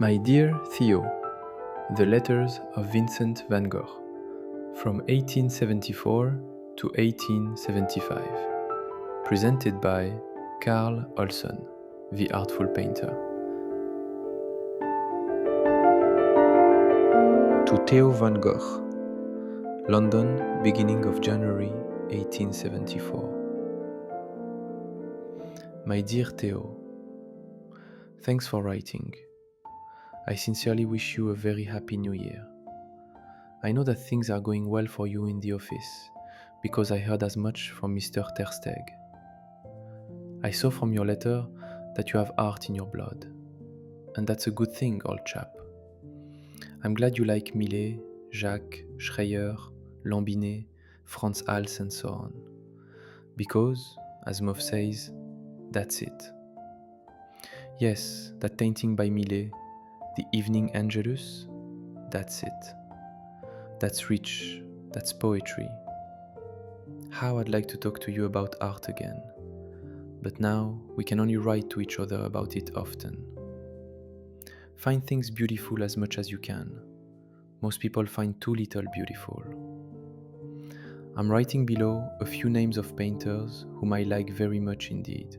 My dear Theo, The Letters of Vincent van Gogh, from 1874 to 1875, presented by Carl Olson, the artful painter. To Theo van Gogh, London, beginning of January 1874. My dear Theo, thanks for writing. I sincerely wish you a very happy new year. I know that things are going well for you in the office, because I heard as much from Mr. Tersteg. I saw from your letter that you have art in your blood, and that's a good thing, old chap. I'm glad you like Millet, Jacques, Schreyer, Lambinet, Franz Hals and so on, because, as Moff says, that's it. Yes, that painting by Millet, The Evening Angelus, that's it. That's rich, that's poetry. How I'd like to talk to you about art again, but now we can only write to each other about it often. Find things beautiful as much as you can. Most people find too little beautiful. I'm writing below a few names of painters whom I like very much indeed.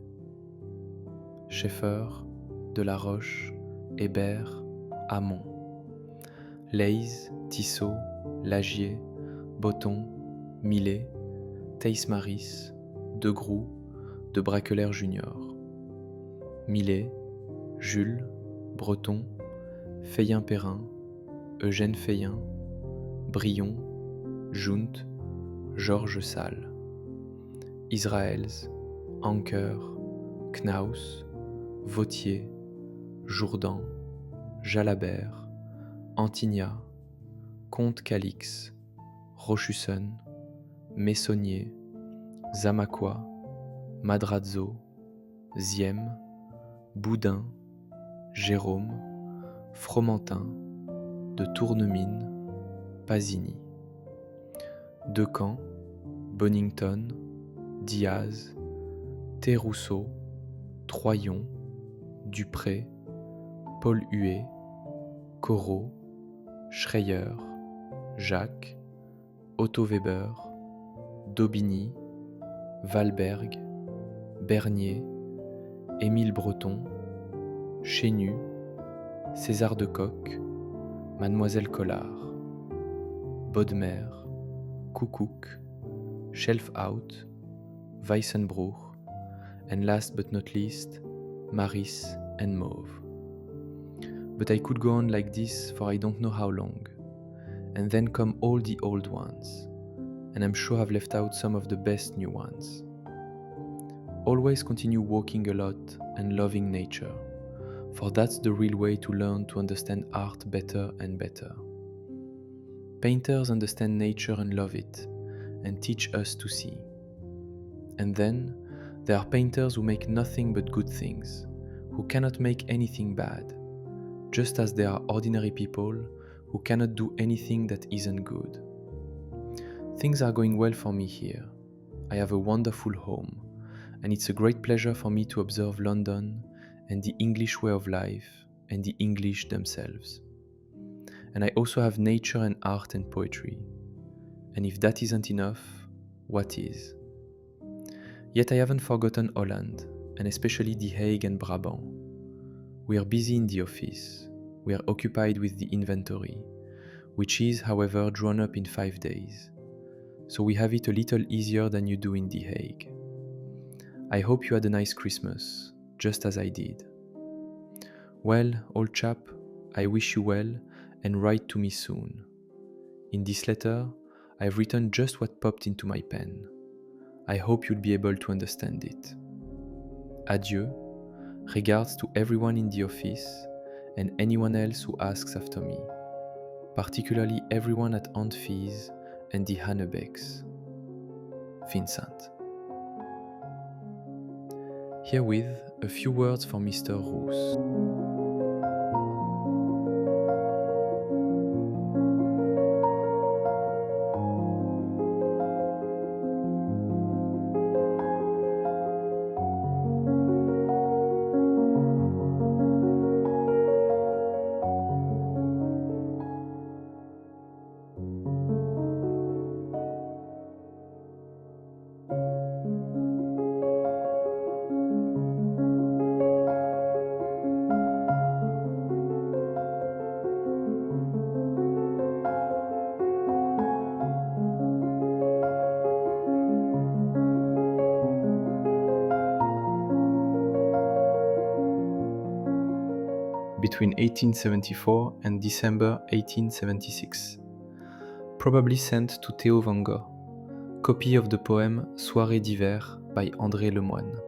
Schaeffer, Delaroche, Hébert, Hamon. Leys, Tissot, Lagier, Botton, Millet, Theis-Maris, De Groux, de Braquelaire Junior. Millet, Jules, Breton, Feyen-Perrin, Eugène Feyen, Brion, Jundt, Georges Sale. Israels, Anker, Knaus, Vautier, Jourdan, Jalabert, Antignat, Comte Calix, Rochusson, Messonnier, Zamaqua, Madrazzo, Ziem, Boudin, Jérôme, Fromentin, de Tournemine, Pasini. Decamps, Bonington, Diaz, Thérousseau, Troyon, Dupré, Paul Huet, Corot, Schreyer, Jacques, Otto Weber, Daubigny, Valberg, Bernier, Émile Breton, Chénu, César de Cock, Mademoiselle Collard, Bodmer, Coucouc, Schelfhout, Weissenbruch, and last but not least, Maris and Mauve. But I could go on like this for I don't know how long, and then come all the old ones, and I'm sure I've left out some of the best new ones. Always continue walking a lot and loving nature, for that's the real way to learn to understand art better and better. Painters understand nature and love it, and teach us to see. And then, there are painters who make nothing but good things, who cannot make anything bad, just as there are ordinary people who cannot do anything that isn't good. Things are going well for me here. I have a wonderful home, and it's a great pleasure for me to observe London and the English way of life and the English themselves. And I also have nature and art and poetry. And if that isn't enough, what is? Yet I haven't forgotten Holland, and especially The Hague and Brabant. We are busy in the office. We are occupied with the inventory, which is, however, drawn up in 5 days. So we have it a little easier than you do in The Hague. I hope you had a nice Christmas, just as I did. Well, old chap, I wish you well and write to me soon. In this letter, I've written just what popped into my pen. I hope you'll be able to understand it. Adieu, regards to everyone in the office and anyone else who asks after me, particularly everyone at Aunt Fee's and the Hannebecks. Vincent. Herewith, a few words for Mr. Roos. between 1874 and December 1876. Probably sent to Theo van Gogh. Copy of the poem Soirée d'hiver by André Lemoine.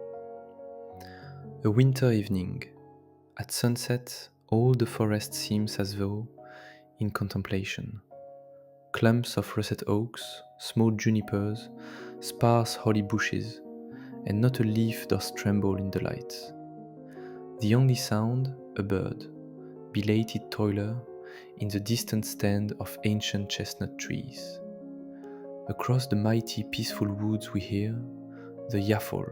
A winter evening. At sunset, all the forest seems as though in contemplation. Clumps of russet oaks, small junipers, sparse holly bushes, and not a leaf does tremble in the light. The only sound, a bird, belated toiler, in the distant stand of ancient chestnut trees. Across the mighty peaceful woods we hear the yaffle,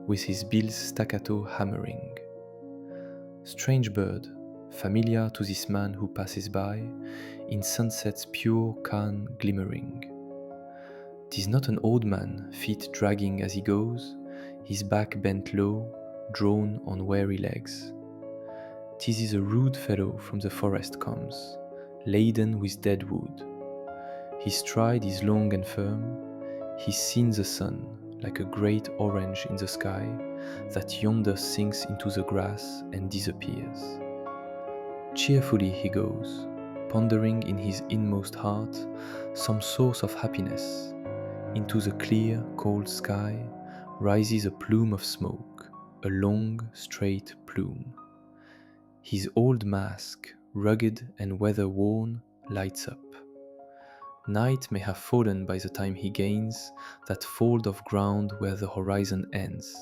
with his bill's staccato hammering. Strange bird, familiar to this man who passes by, in sunset's pure calm glimmering. 'Tis not an old man, feet dragging as he goes, his back bent low, drawn on weary legs. 'Tis is a rude fellow from the forest comes, laden with dead wood. His stride is long and firm, he's seen the sun, like a great orange in the sky, that yonder sinks into the grass and disappears. Cheerfully he goes, pondering in his inmost heart some source of happiness. Into the clear, cold sky rises a plume of smoke, a long, straight plume. His old mask, rugged and weather-worn, lights up. Night may have fallen by the time he gains that fold of ground where the horizon ends,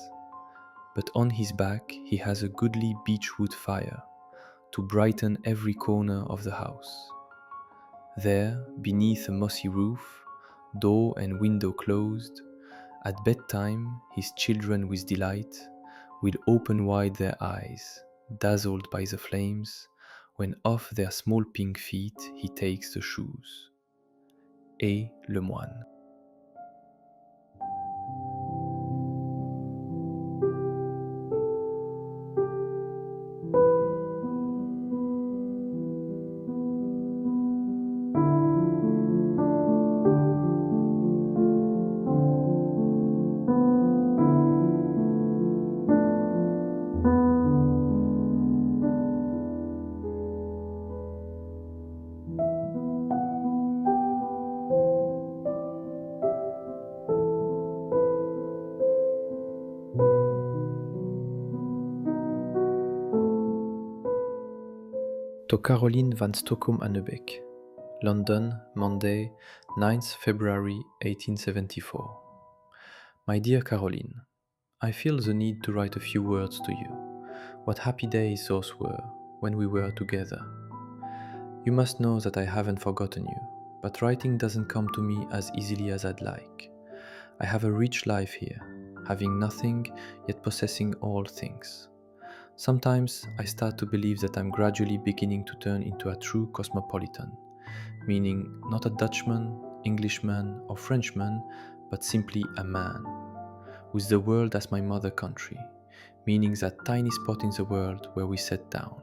but on his back he has a goodly beechwood fire to brighten every corner of the house. There, beneath a mossy roof, door and window closed, at bedtime his children with delight will open wide their eyes, dazzled by the flames, when off their small pink feet he takes the shoes. Et Lemoine. To Caroline van Stockholm Annebeek, London, Monday, 9th February 1874. My dear Caroline, I feel the need to write a few words to you. What happy days those were, when we were together. You must know that I haven't forgotten you, but writing doesn't come to me as easily as I'd like. I have a rich life here, having nothing, yet possessing all things. Sometimes I start to believe that I'm gradually beginning to turn into a true cosmopolitan, meaning not a Dutchman, Englishman, or Frenchman, but simply a man, with the world as my mother country, meaning that tiny spot in the world where we set down.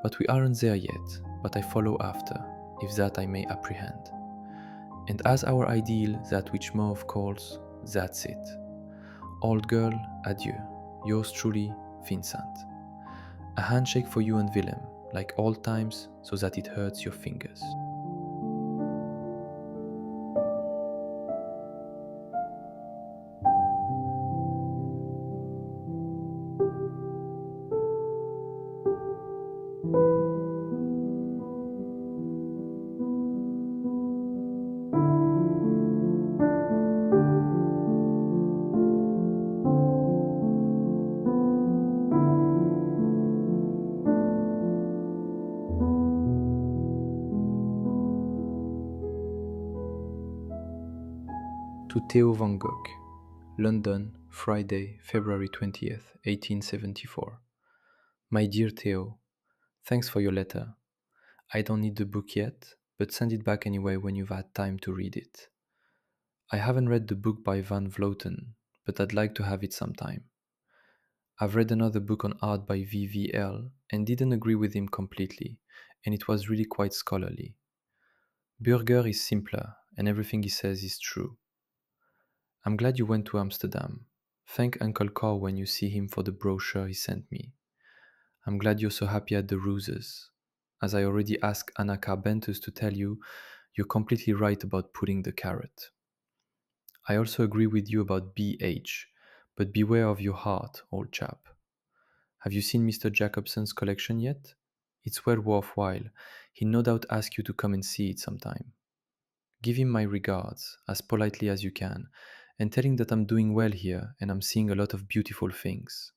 But we aren't there yet, but I follow after, if that I may apprehend. And as our ideal, that which Mauve calls, that's it. Old girl, adieu. Yours truly, Vincent. A handshake for you and Willem, like old times, so that it hurts your fingers. To Theo van Gogh, London, Friday, February 20th, 1874. My dear Theo, thanks for your letter. I don't need the book yet, but send it back anyway when you've had time to read it. I haven't read the book by Van Vleuten, but I'd like to have it sometime. I've read another book on art by VVL and didn't agree with him completely, and it was really quite scholarly. Burger is simpler, and everything he says is true. I'm glad you went to Amsterdam. Thank Uncle Carl when you see him for the brochure he sent me. I'm glad you're so happy at the ruses. As I already asked Anna Carbentus to tell you, you're completely right about putting the carrot. I also agree with you about BH, but beware of your heart, old chap. Have you seen Mr. Jacobson's collection yet? It's well worthwhile. He'll no doubt ask you to come and see it sometime. Give him my regards, as politely as you can, and tell him that I'm doing well here and I'm seeing a lot of beautiful things.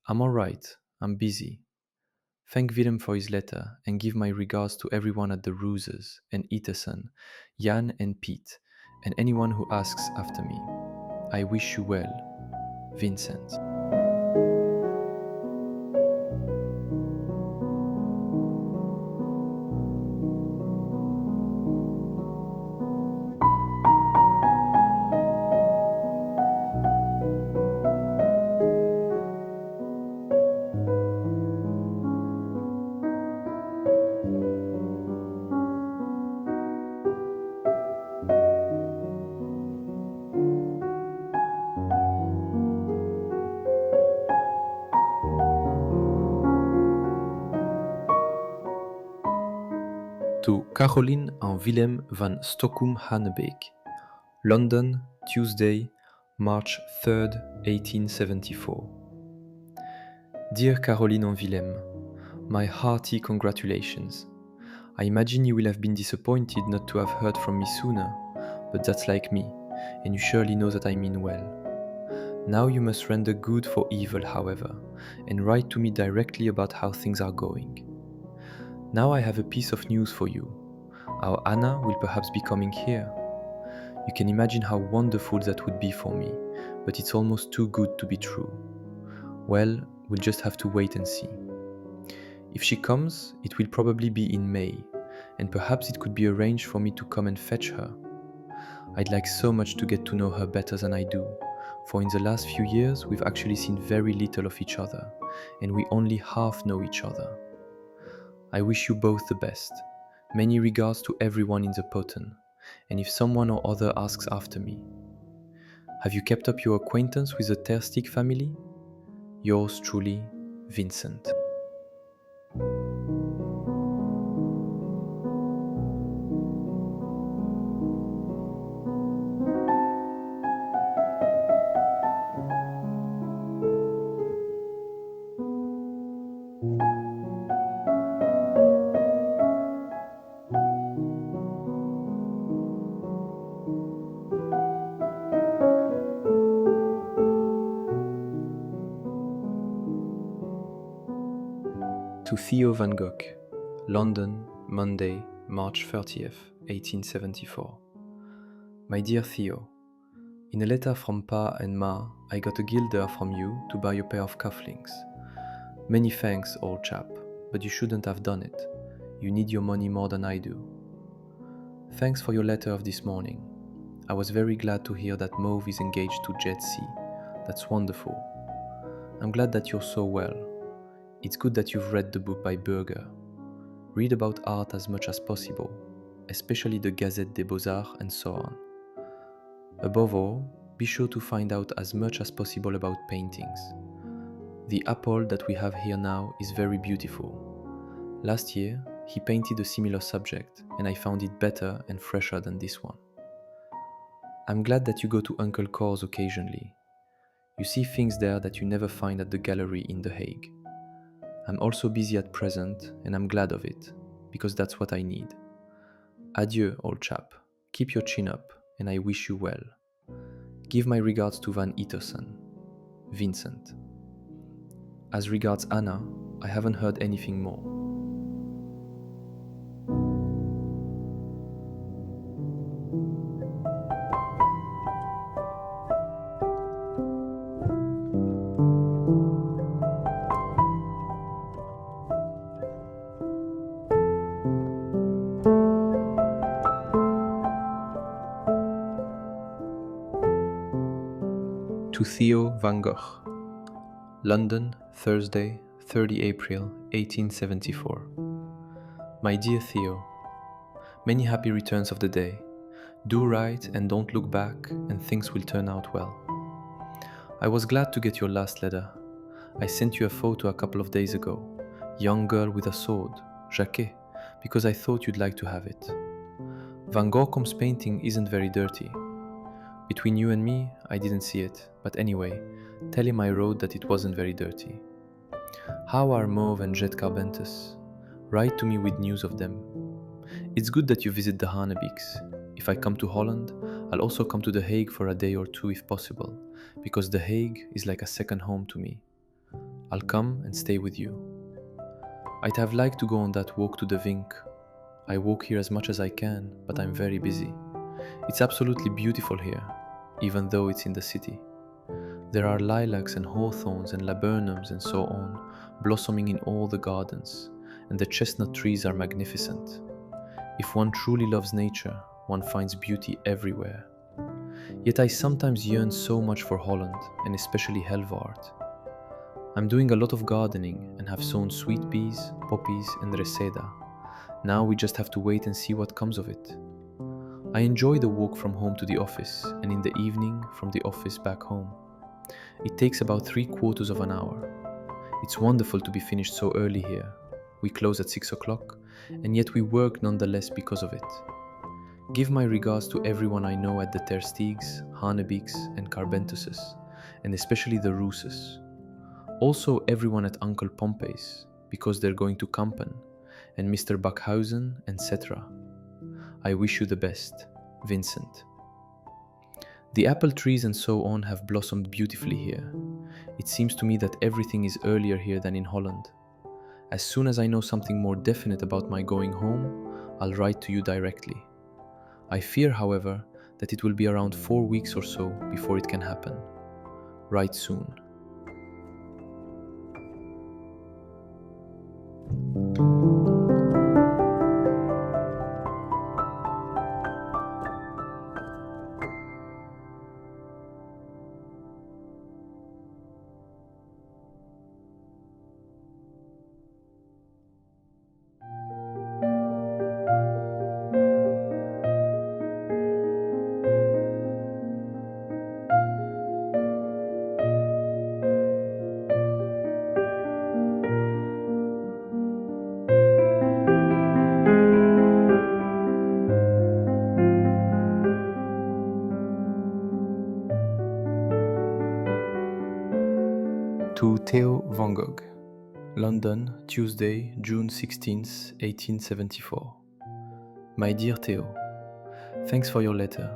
I'm alright, I'm busy. Thank Willem for his letter and give my regards to everyone at the Ruses and Iteson, Jan and Pete, and anyone who asks after me. I wish you well, Vincent. To Caroline en Willem van Stockholm-Hannebeek, London, Tuesday, March 3rd, 1874. Dear Caroline en Willem, my hearty congratulations. I imagine you will have been disappointed not to have heard from me sooner, but that's like me, and you surely know that I mean well. Now you must render good for evil, however, and write to me directly about how things are going. Now I have a piece of news for you. Our Anna will perhaps be coming here. You can imagine how wonderful that would be for me, but it's almost too good to be true. Well, we'll just have to wait and see. If she comes, it will probably be in May, and perhaps it could be arranged for me to come and fetch her. I'd like so much to get to know her better than I do, for in the last few years we've actually seen very little of each other, and we only half know each other. I wish you both the best. Many regards to everyone in the Poten, and if someone or other asks after me. Have you kept up your acquaintance with the Terstick family? Yours truly, Vincent. To Theo van Gogh, London, Monday, March 30th, 1874. My dear Theo, in a letter from Pa and Ma, I got a guilder from you to buy a pair of cufflinks. Many thanks, old chap, but you shouldn't have done it. You need your money more than I do. Thanks for your letter of this morning. I was very glad to hear that Mauve is engaged to Jet Cie. That's wonderful. I'm glad that you're so well. It's good that you've read the book by Berger. Read about art as much as possible, especially the Gazette des Beaux-Arts and so on. Above all, be sure to find out as much as possible about paintings. The apple that we have here now is very beautiful. Last year, he painted a similar subject, and I found it better and fresher than this one. I'm glad that you go to Uncle Cor's occasionally. You see things there that you never find at the gallery in The Hague. I'm also busy at present, and I'm glad of it, because that's what I need. Adieu, old chap. Keep your chin up, and I wish you well. Give my regards to Van Iterson. Vincent. As regards Anna, I haven't heard anything more. To Theo van Gogh, London, Thursday, 30 April 1874. My dear Theo, many happy returns of the day. Do write and don't look back, and things will turn out well. I was glad to get your last letter. I sent you a photo a couple of days ago. Young girl with a sword, Jacquet, because I thought you'd like to have it. Van Gogh's painting isn't very dirty. Between you and me, I didn't see it, but anyway, tell him I wrote that it wasn't very dirty. How are Mauve and Jet Carbentus? Write to me with news of them. It's good that you visit the Hanebeeks. If I come to Holland, I'll also come to The Hague for a day or two if possible, because The Hague is like a second home to me. I'll come and stay with you. I'd have liked to go on that walk to the Vink. I walk here as much as I can, but I'm very busy. It's absolutely beautiful here, even though it's in the city. There are lilacs and hawthorns and laburnums and so on, blossoming in all the gardens, and the chestnut trees are magnificent. If one truly loves nature, one finds beauty everywhere. Yet I sometimes yearn so much for Holland, and especially Helvaart. I'm doing a lot of gardening and have sown sweet peas, poppies and reseda. Now we just have to wait and see what comes of it. I enjoy the walk from home to the office, and in the evening from the office back home. It takes about 3/4 of an hour. It's wonderful to be finished so early here. We close at 6 o'clock, and yet we work nonetheless because of it. Give my regards to everyone I know at the Ter Steegs, Hanebeeks and Carbentuses, and especially the Rooses. Also everyone at Uncle Pompey's, because they're going to Kampen, and Mr. Backhausen, etc. I wish you the best, Vincent. The apple trees and so on have blossomed beautifully here. It seems to me that everything is earlier here than in Holland. As soon as I know something more definite about my going home, I'll write to you directly. I fear, however, that it will be around 4 weeks or so before it can happen. Write soon. To Theo van Gogh, London, Tuesday, June 16th, 1874. My dear Theo, thanks for your letter.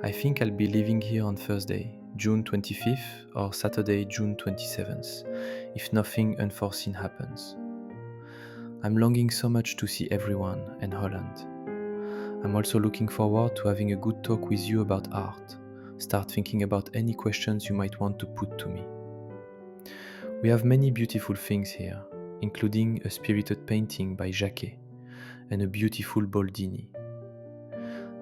I think I'll be leaving here on Thursday, June 25th or Saturday, June 27th, if nothing unforeseen happens. I'm longing so much to see everyone and Holland. I'm also looking forward to having a good talk with you about art. Start thinking about any questions you might want to put to me. We have many beautiful things here, including a spirited painting by Jacquet and a beautiful Boldini.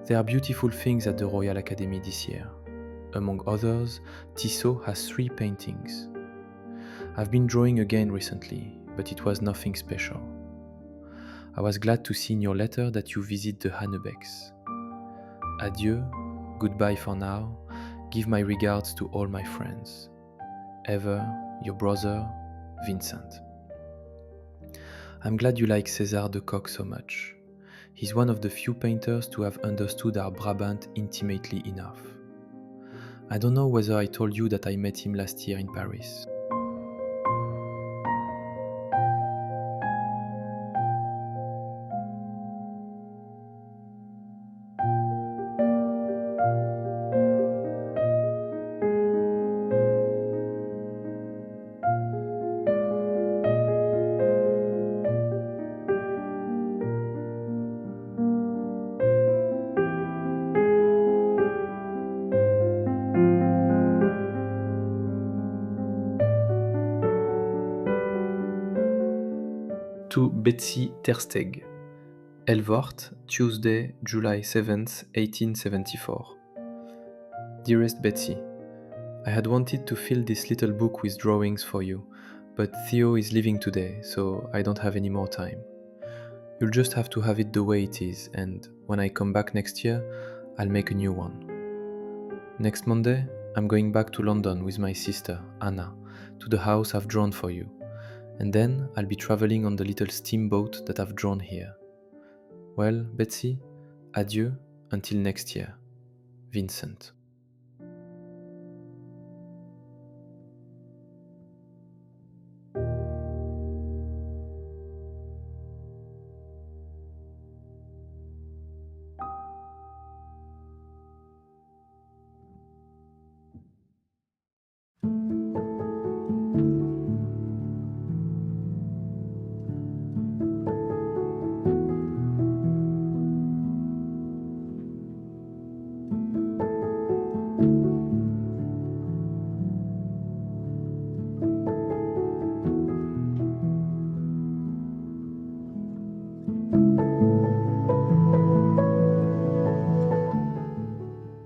There are beautiful things at the Royal Academy this year. Among others, Tissot has 3 paintings. I've been drawing again recently, but it was nothing special. I was glad to see in your letter that you visit the Hanebeeks. Adieu, goodbye for now, give my regards to all my friends. Ever, your brother, Vincent. I'm glad you like César de Cock so much. He's one of the few painters to have understood our Brabant intimately enough. I don't know whether I told you that I met him last year in Paris. To Betsy Tersteg, Helvaart, Tuesday, July 7th, 1874. Dearest Betsy, I had wanted to fill this little book with drawings for you, but Theo is leaving today, so I don't have any more time. You'll just have to have it the way it is, and when I come back next year, I'll make a new one. Next Monday, I'm going back to London with my sister, Anna, to the house I've drawn for you, and then I'll be traveling on the little steamboat that I've drawn here. Well, Betsy, adieu until next year. Vincent.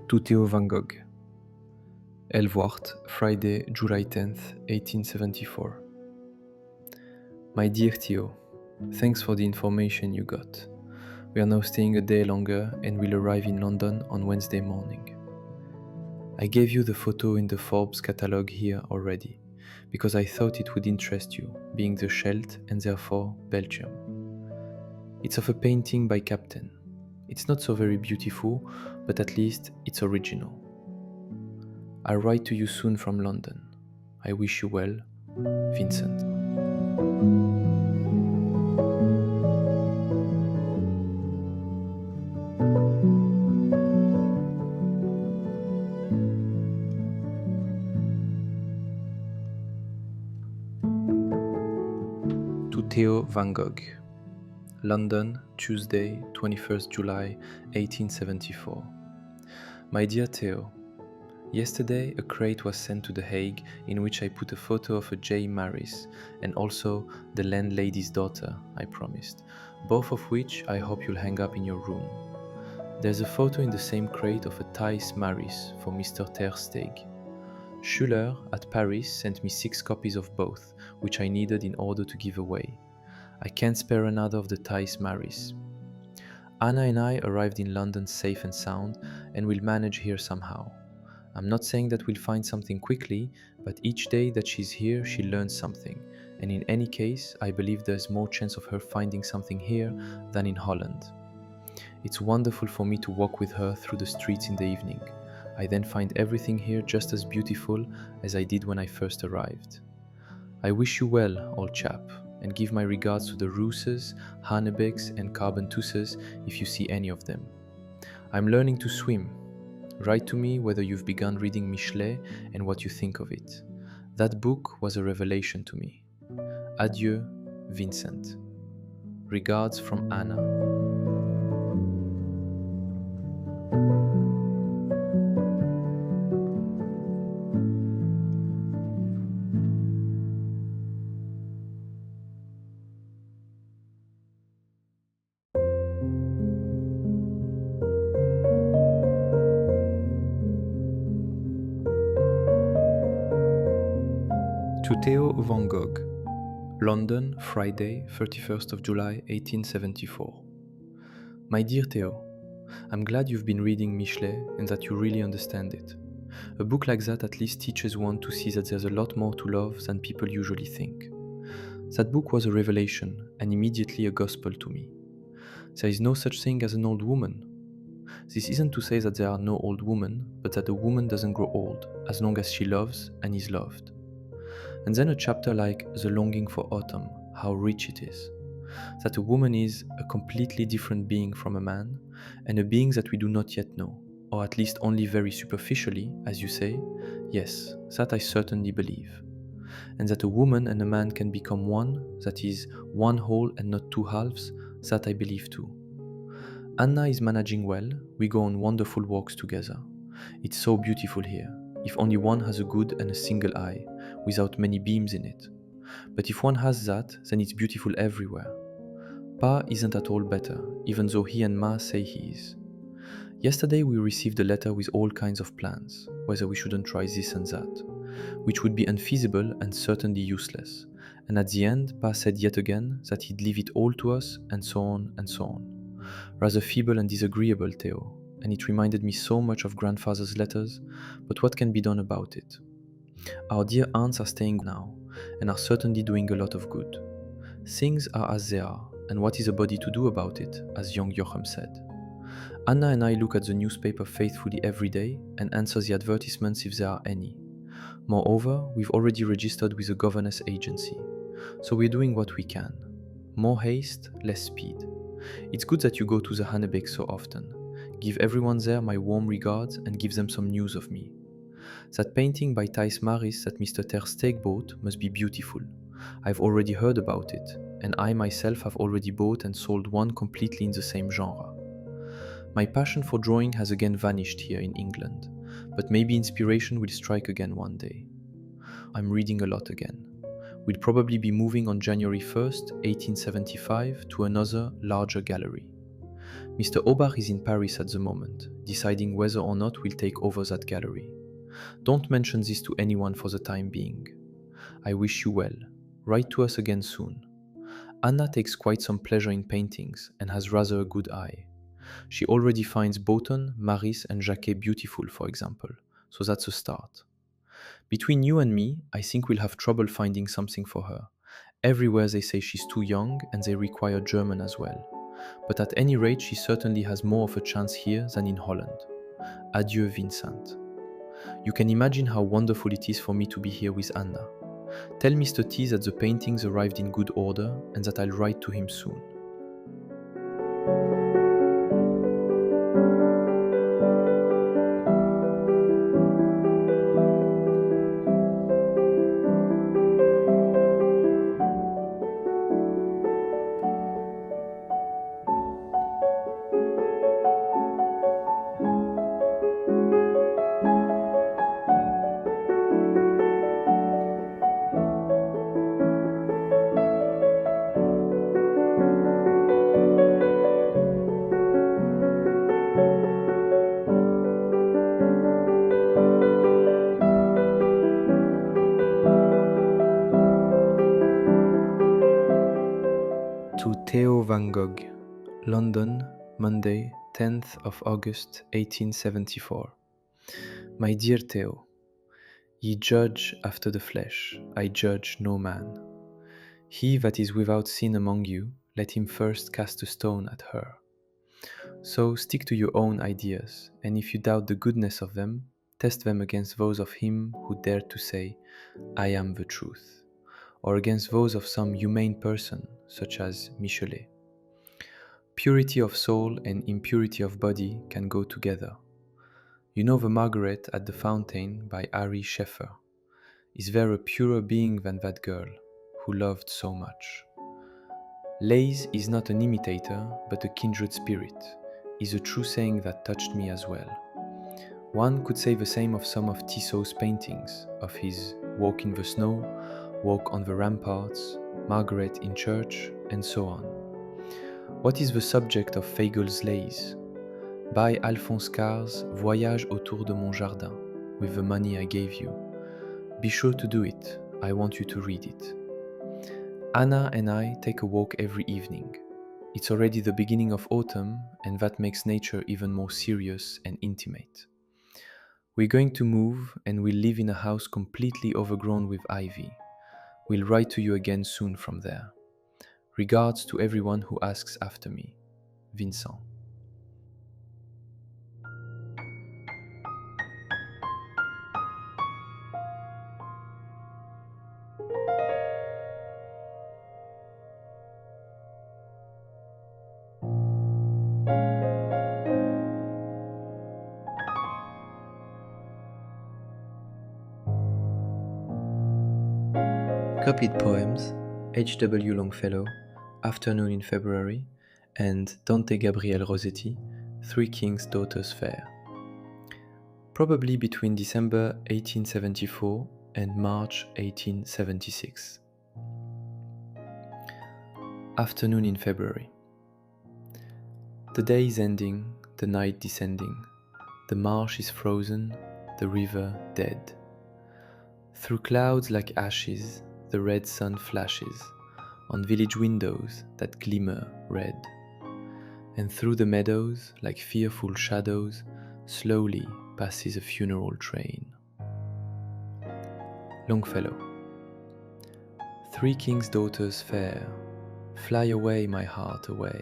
To Theo van Gogh. Elvoort, Friday, July 10th, 1874. My dear Theo, thanks for the information you got. We are now staying a day longer and will arrive in London on Wednesday morning. I gave you the photo in the Forbes catalogue here already, because I thought it would interest you, being the Scheldt and therefore Belgium. It's of a painting by Captain. It's not so very beautiful, but at least it's original. I'll write to you soon from London. I wish you well, Vincent. To Theo van Gogh. London, Tuesday, 21st July, 1874. My dear Theo, yesterday a crate was sent to The Hague in which I put a photo of a J. Maris and also the landlady's daughter, I promised, both of which I hope you'll hang up in your room. There's a photo in the same crate of a Thais Maris for Mr. Ter Steeg. Schuller at Paris sent me 6 copies of both, which I needed in order to give away. I can't spare another of the Thais Maris. Anna and I arrived in London safe and sound and will manage here somehow. I'm not saying that we'll find something quickly, but each day that she's here, she learns something, and in any case, I believe there's more chance of her finding something here than in Holland. It's wonderful for me to walk with her through the streets in the evening. I then find everything here just as beautiful as I did when I first arrived. I wish you well, old chap, and give my regards to the Rooses, Hanebecks and Carbentusses if you see any of them. I'm learning to swim. Write to me whether you've begun reading Michelet and what you think of it. That book was a revelation to me. Adieu, Vincent. Regards from Anna. To Theo van Gogh. London, Friday, 31st of July, 1874. My dear Theo, I'm glad you've been reading Michelet and that you really understand it. A book like that at least teaches one to see that there's a lot more to love than people usually think. That book was a revelation and immediately a gospel to me. There is no such thing as an old woman. This isn't to say that there are no old women, but that a woman doesn't grow old as long as she loves and is loved. And then a chapter like The Longing for Autumn, how rich it is. That a woman is a completely different being from a man, and a being that we do not yet know, or at least only very superficially, as you say. Yes, that I certainly believe. And that a woman and a man can become one, that is, one whole and not two halves, that I believe too. Anna is managing well, we go on wonderful walks together. It's so beautiful here, if only one has a good and a single eye, without many beams in it. But if one has that, then it's beautiful everywhere. Pa isn't at all better, even though he and Ma say he is. Yesterday we received a letter with all kinds of plans, whether we shouldn't try this and that, which would be unfeasible and certainly useless. And at the end, Pa said yet again that he'd leave it all to us, and so on and so on. Rather feeble and disagreeable, Theo, and it reminded me so much of grandfather's letters, but what can be done about it? Our dear aunts are staying now, and are certainly doing a lot of good. Things are as they are, and what is a body to do about it, as young Joachim said. Anna and I look at the newspaper faithfully every day and answer the advertisements if there are any. Moreover, we've already registered with a governess agency, so we're doing what we can. More haste, less speed. It's good that you go to the Hannebeek so often. Give everyone there my warm regards and give them some news of me. That painting by Thijs Maris that Mr. Ter Steeg bought must be beautiful. I've already heard about it, and I myself have already bought and sold one completely in the same genre. My passion for drawing has again vanished here in England, but maybe inspiration will strike again one day. I'm reading a lot again. We'll probably be moving on January 1st, 1875 to another, larger gallery. Mr. Aubach is in Paris at the moment, deciding whether or not we'll take over that gallery. Don't mention this to anyone for the time being. I wish you well. Write to us again soon. Anna takes quite some pleasure in paintings and has rather a good eye. She already finds Boughton, Maris and Jacquet beautiful, for example, so that's a start. Between you and me, I think we'll have trouble finding something for her. Everywhere they say she's too young and they require German as well. But at any rate, she certainly has more of a chance here than in Holland. Adieu, Vincent. You can imagine how wonderful it is for me to be here with Anna. Tell Mr. T that the paintings arrived in good order and that I'll write to him soon. To Theo van Gogh, London, Monday, 10th of August, 1874. My dear Theo, ye judge after the flesh, I judge no man. He that is without sin among you, let him first cast a stone at her. So stick to your own ideas, and if you doubt the goodness of them, test them against those of him who dared to say, I am the truth, or against those of some humane person, such as Michelet. Purity of soul and impurity of body can go together. You know the Margaret at the Fountain by Ari Scheffer. Is there a purer being than that girl, who loved so much? Lays is not an imitator, but a kindred spirit, is a true saying that touched me as well. One could say the same of some of Tissot's paintings, of his Walk in the Snow, Walk on the Ramparts, Margaret in Church, and so on. What is the subject of Feigel's Lays? Buy Alphonse Carr's Voyage autour de mon jardin, with the money I gave you. Be sure to do it, I want you to read it. Anna and I take a walk every evening. It's already the beginning of autumn, and that makes nature even more serious and intimate. We're going to move, and we'll live in a house completely overgrown with ivy. We'll write to you again soon from there. Regards to everyone who asks after me. Vincent. Copied poems, H.W. Longfellow, Afternoon in February, and Dante Gabriel Rossetti, Three Kings' Daughters Fair. Probably between December 1874 and March 1876. Afternoon in February. The day is ending, the night descending. The marsh is frozen, the river dead. Through clouds like ashes, the red sun flashes on village windows that glimmer red. And through the meadows, like fearful shadows, slowly passes a funeral train. Longfellow. 3 kings' daughters fair, fly away, my heart, away.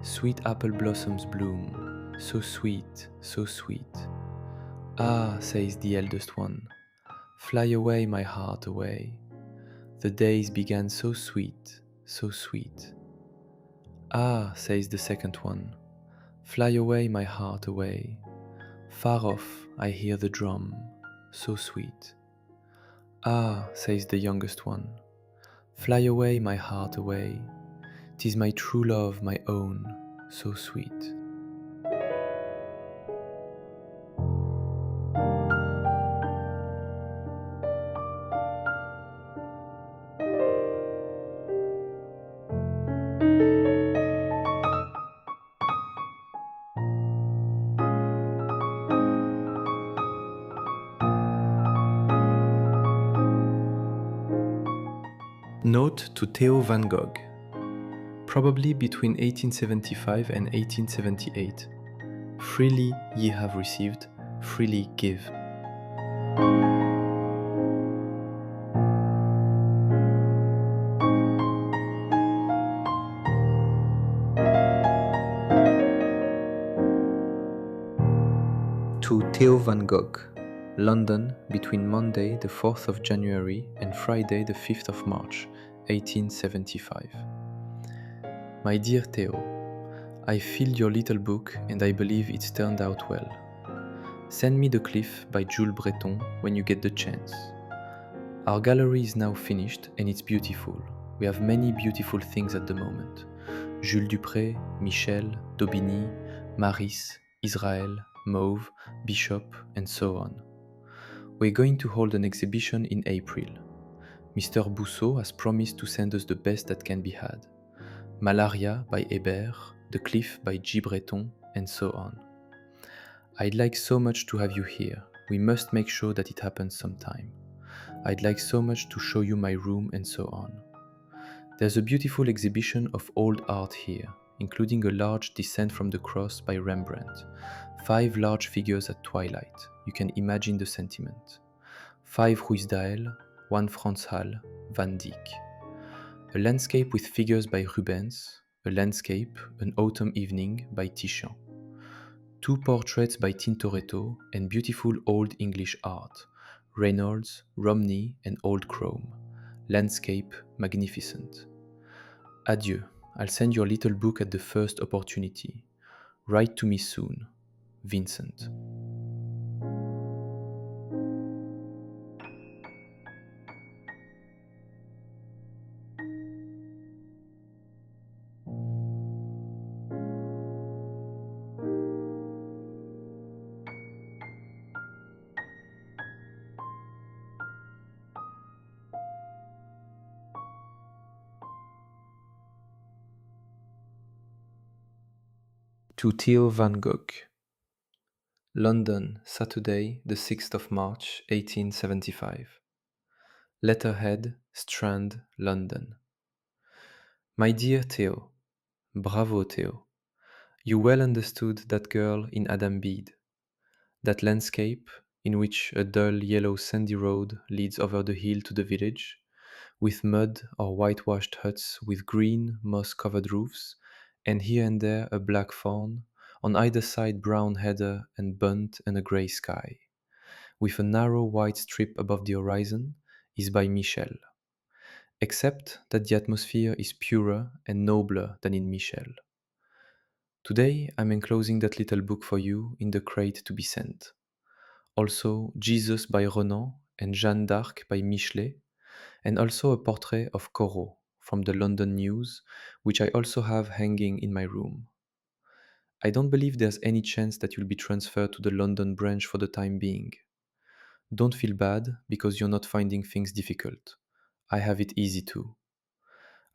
Sweet apple blossoms bloom, so sweet, so sweet. Ah, says the eldest one, fly away, my heart, away. The days began so sweet, so sweet. Ah, says the second one, fly away, my heart, away. Far off I hear the drum, so sweet. Ah, says the youngest one, fly away, my heart, away. 'Tis my true love, my own, so sweet. Note to Theo van Gogh. Probably between 1875 and 1878. Freely ye have received, freely give. To Theo van Gogh. London, between Monday the 4th of January and Friday the 5th of March, 1875. My dear Theo, I filled your little book and I believe it's turned out well. Send me The Cliff by Jules Breton when you get the chance. Our gallery is now finished and it's beautiful. We have many beautiful things at the moment. Jules Dupré, Michel, Daubigny, Maris, Israel, Mauve, Bishop, and so on. We're going to hold an exhibition in April. Mr. Bousseau has promised to send us the best that can be had. Malaria by Hébert, The Cliff by G. Breton, and so on. I'd like so much to have you here. We must make sure that it happens sometime. I'd like so much to show you my room and so on. There's a beautiful exhibition of old art here, including a large Descent from the Cross by Rembrandt, 5 large figures at twilight. You can imagine the sentiment. 5 Ruysdael, 1 Frans Hal, Van Dyck. A landscape with figures by Rubens, a landscape, An Autumn Evening by Titian. 2 portraits by Tintoretto and beautiful old English art, Reynolds, Romney and Old Chrome. Landscape magnificent. Adieu, I'll send your little book at the first opportunity. Write to me soon. Vincent. To Theo van Gogh. London, Saturday, the 6th of March, 1875. Letterhead, Strand, London. My dear Theo, bravo Theo. You well understood that girl in Adam Bede. That landscape, in which a dull yellow sandy road leads over the hill to the village, with mud or whitewashed huts with green, moss-covered roofs, and here and there a black fawn, on either side brown heather and bunt and a grey sky, with a narrow white strip above the horizon, is by Michel. Except that the atmosphere is purer and nobler than in Michel. Today I'm enclosing that little book for you in the crate to be sent. Also Jesus by Renan and Jeanne d'Arc by Michelet, and also a portrait of Corot from the London News, which I also have hanging in my room. I don't believe there's any chance that you'll be transferred to the London branch for the time being. Don't feel bad because you're not finding things difficult. I have it easy too.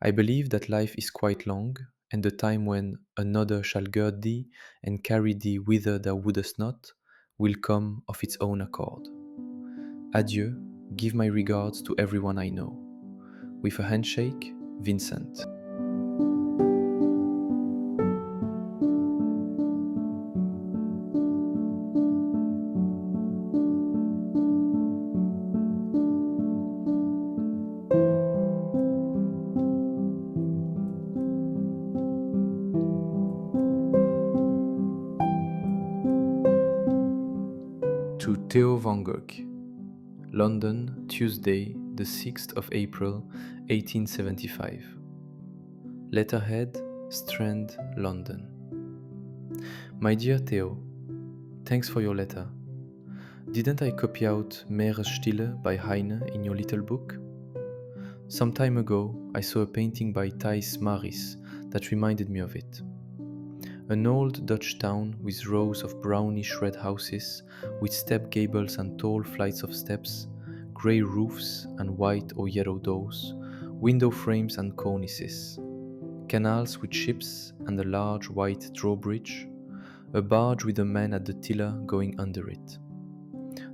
I believe that life is quite long, and the time when another shall gird thee and carry thee whither thou wouldest not will come of its own accord. Adieu, give my regards to everyone I know. With a handshake, Vincent. To Theo van Gogh, London, Tuesday, the 6th of April, 1875. Letterhead, Strand, London. My dear Theo, thanks for your letter. Didn't I copy out Meeresstille by Heine in your little book? Some time ago, I saw a painting by Thijs Maris that reminded me of it. An old Dutch town with rows of brownish red houses with step gables and tall flights of steps, grey roofs and white or yellow doors, window frames and cornices, canals with ships and a large white drawbridge, a barge with a man at the tiller going under it.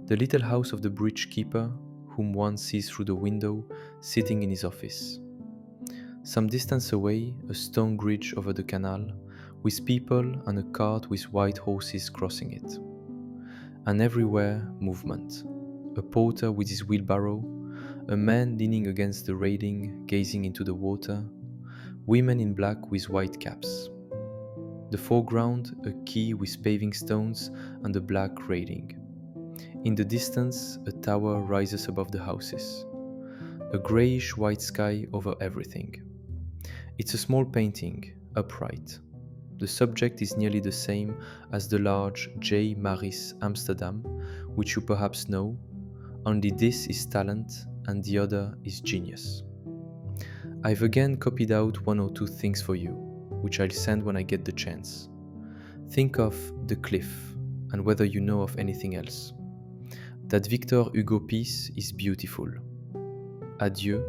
The little house of the bridge keeper, whom one sees through the window, sitting in his office. Some distance away, a stone bridge over the canal, with people and a cart with white horses crossing it. And everywhere, movement. A porter with his wheelbarrow, a man leaning against the railing, gazing into the water, women in black with white caps. The foreground, a quay with paving stones and a black railing. In the distance, a tower rises above the houses. A greyish-white sky over everything. It's a small painting, upright. The subject is nearly the same as the large J. Maris Amsterdam, which you perhaps know, only this is talent and the other is genius. I've again copied out one or two things for you, which I'll send when I get the chance. Think of The Cliff, and whether you know of anything else. That Victor Hugo piece is beautiful. Adieu.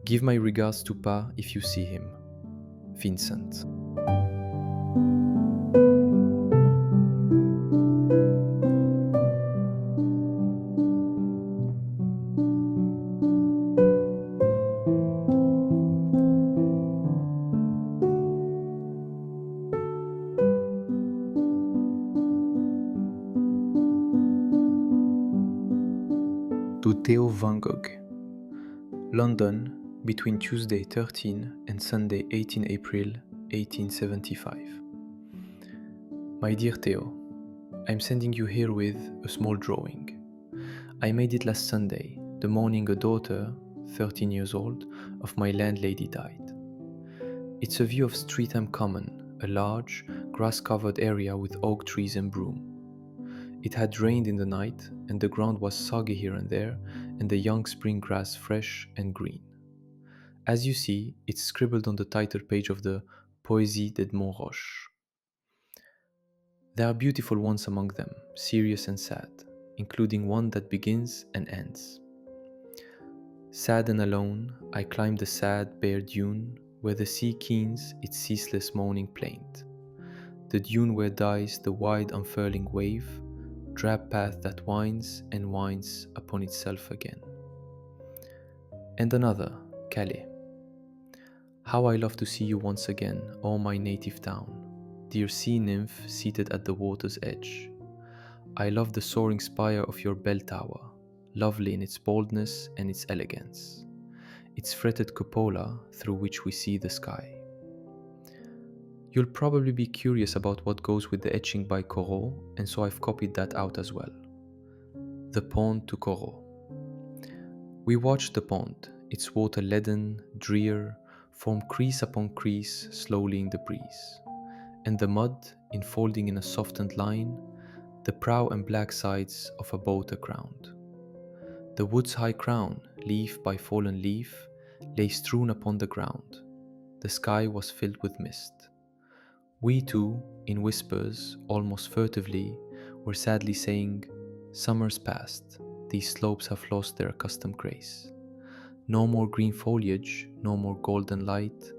Give my regards to Pa if you see him. Vincent. To Theo van Gogh, London, between Tuesday 13 and Sunday 18 April 1875. My dear Theo, I'm sending you herewith a small drawing. I made it last Sunday, the morning a daughter, 13 years old, of my landlady died. It's a view of Streatham Common, a large, grass-covered area with oak trees and broom. It had rained in the night, and the ground was soggy here and there, and the young spring grass fresh and green. As you see, it's scribbled on the title page of the Poésie d'Edmond Roche. There are beautiful ones among them, serious and sad, including one that begins and ends. Sad and alone, I climb the sad, bare dune, where the sea keens its ceaseless moaning plaint. The dune where dies the wide unfurling wave, drab path that winds and winds upon itself again. And another, Calais. How I love to see you once again, O my native town, dear sea nymph seated at the water's edge. I love the soaring spire of your bell tower, lovely in its boldness and its elegance, its fretted cupola through which we see the sky. You'll probably be curious about what goes with the etching by Corot, and so I've copied that out as well. The pond to Corot. We watched the pond, its water leaden, drear, form crease upon crease slowly in the breeze, and the mud enfolding in a softened line the prow and black sides of a boat aground. The wood's high crown, leaf by fallen leaf, lay strewn upon the ground. The sky was filled with mist. We two, in whispers, almost furtively, were sadly saying, "Summer's past, these slopes have lost their accustomed grace. No more green foliage, no more golden light,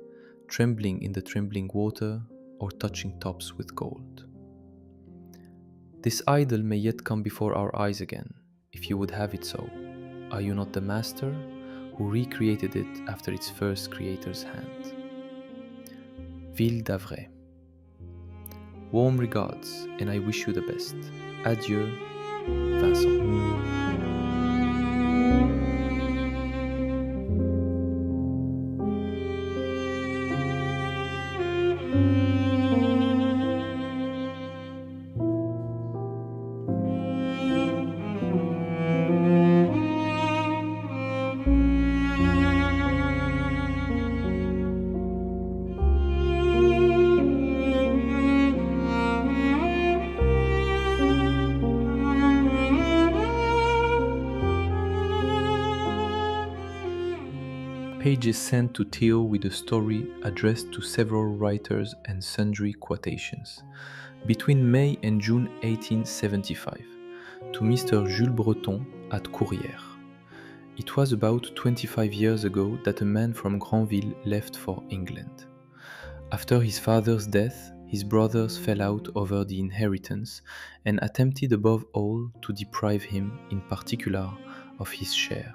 trembling in the trembling water, or touching tops with gold. This idol may yet come before our eyes again, if you would have it so. Are you not the master, who recreated it after its first creator's hand?" Ville d'Avray. Warm regards, and I wish you the best. Adieu, Vincent. page is sent to Theo with a story addressed to several writers and sundry quotations. Between May and June 1875, to Mr. Jules Breton at Courrières. It was about 25 years ago that a man from Granville left for England. After his father's death, his brothers fell out over the inheritance and attempted above all to deprive him, in particular, of his share.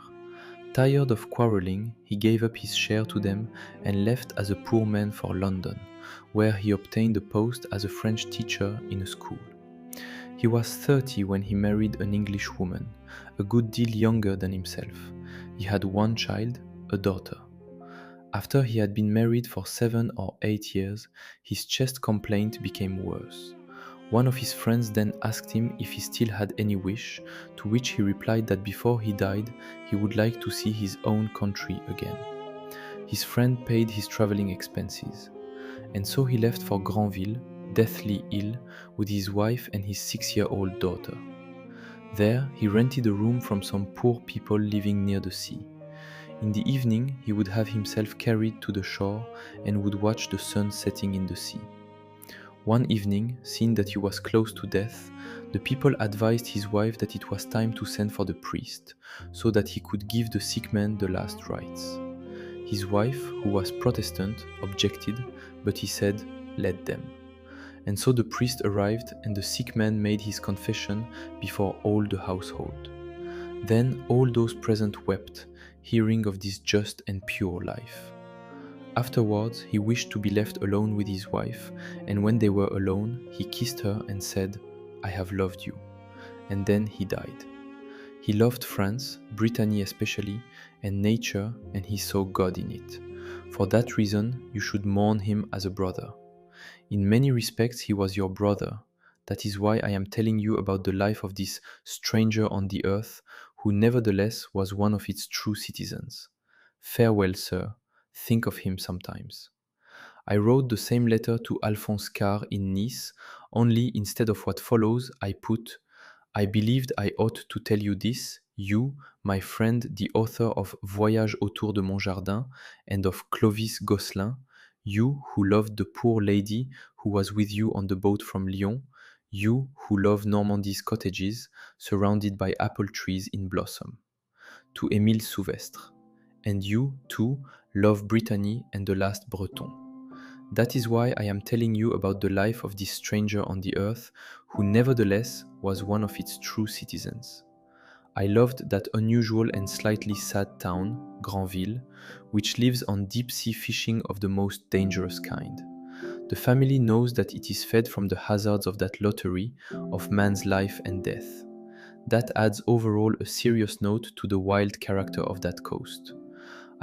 Tired of quarreling, he gave up his share to them and left as a poor man for London, where he obtained a post as a French teacher in a school. He was 30 when he married an English woman, a good deal younger than himself. He had one child, a daughter. After he had been married for 7 or 8 years, his chest complaint became worse. One of his friends then asked him if he still had any wish, to which he replied that before he died, he would like to see his own country again. His friend paid his traveling expenses, and so he left for Granville, deathly ill, with his wife and his 6-year-old daughter. There, he rented a room from some poor people living near the sea. In the evening, he would have himself carried to the shore and would watch the sun setting in the sea. One evening, seeing that he was close to death, the people advised his wife that it was time to send for the priest, so that he could give the sick man the last rites. His wife, who was Protestant, objected, but he said, "Let them." And so the priest arrived, and the sick man made his confession before all the household. Then all those present wept, hearing of this just and pure life. Afterwards, he wished to be left alone with his wife, and when they were alone, he kissed her and said, "I have loved you." And then he died. He loved France, Brittany especially, and nature, and he saw God in it. For that reason, you should mourn him as a brother. In many respects, he was your brother. That is why I am telling you about the life of this stranger on the earth, who nevertheless was one of its true citizens. Farewell, sir. Think of him sometimes. I wrote the same letter to Alphonse Carr in Nice, only instead of what follows, I put, "I believed I ought to tell you this, you, my friend, the author of Voyage autour de mon jardin and of Clovis Gosselin, you who loved the poor lady who was with you on the boat from Lyon, you who love Normandy's cottages, surrounded by apple trees in blossom. To Émile Souvestre. And you, too, love Brittany and the last Breton. That is why I am telling you about the life of this stranger on the earth, who nevertheless was one of its true citizens. I loved that unusual and slightly sad town, Granville, which lives on deep-sea fishing of the most dangerous kind. The family knows that it is fed from the hazards of that lottery of man's life and death. That adds overall a serious note to the wild character of that coast.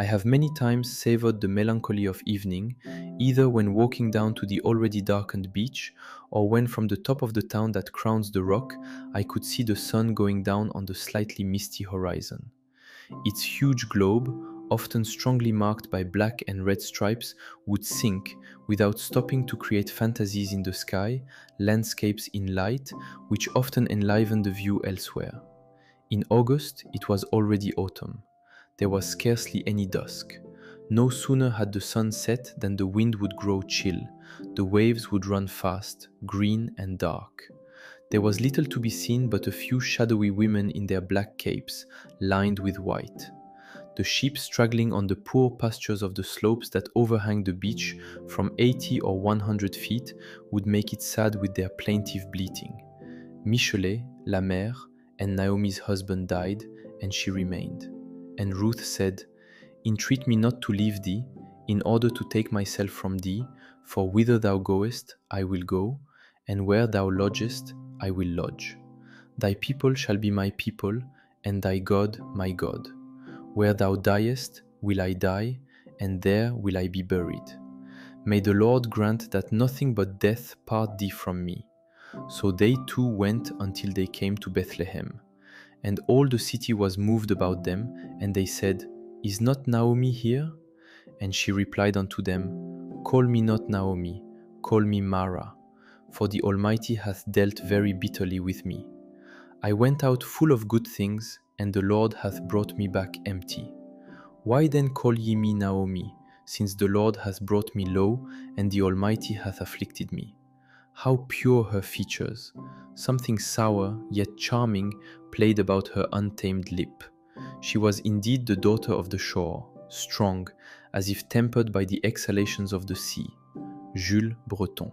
I have many times savored the melancholy of evening, either when walking down to the already darkened beach, or when from the top of the town that crowns the rock, I could see the sun going down on the slightly misty horizon. Its huge globe, often strongly marked by black and red stripes, would sink without stopping to create fantasies in the sky, landscapes in light, which often enliven the view elsewhere. In August, it was already autumn. There was scarcely any dusk. No sooner had the sun set than the wind would grow chill, the waves would run fast, green and dark. There was little to be seen but a few shadowy women in their black capes, lined with white. The sheep straggling on the poor pastures of the slopes that overhang the beach from 80 or 100 feet would make it sad with their plaintive bleating. Michelet, la mère, and Naomi's husband died, and she remained. And Ruth said, "Entreat me not to leave thee, in order to take myself from thee, for whither thou goest, I will go, and where thou lodgest, I will lodge. Thy people shall be my people, and thy God my God. Where thou diest, will I die, and there will I be buried. May the Lord grant that nothing but death part thee from me." So they too went until they came to Bethlehem. And all the city was moved about them, and they said, "Is not Naomi here?" And she replied unto them, "Call me not Naomi, call me Mara, for the Almighty hath dealt very bitterly with me. I went out full of good things, and the Lord hath brought me back empty. Why then call ye me Naomi, since the Lord hath brought me low, and the Almighty hath afflicted me? How pure her features! Something sour, yet charming, played about her untamed lip. She was indeed the daughter of the shore, strong, as if tempered by the exhalations of the sea. Jules Breton.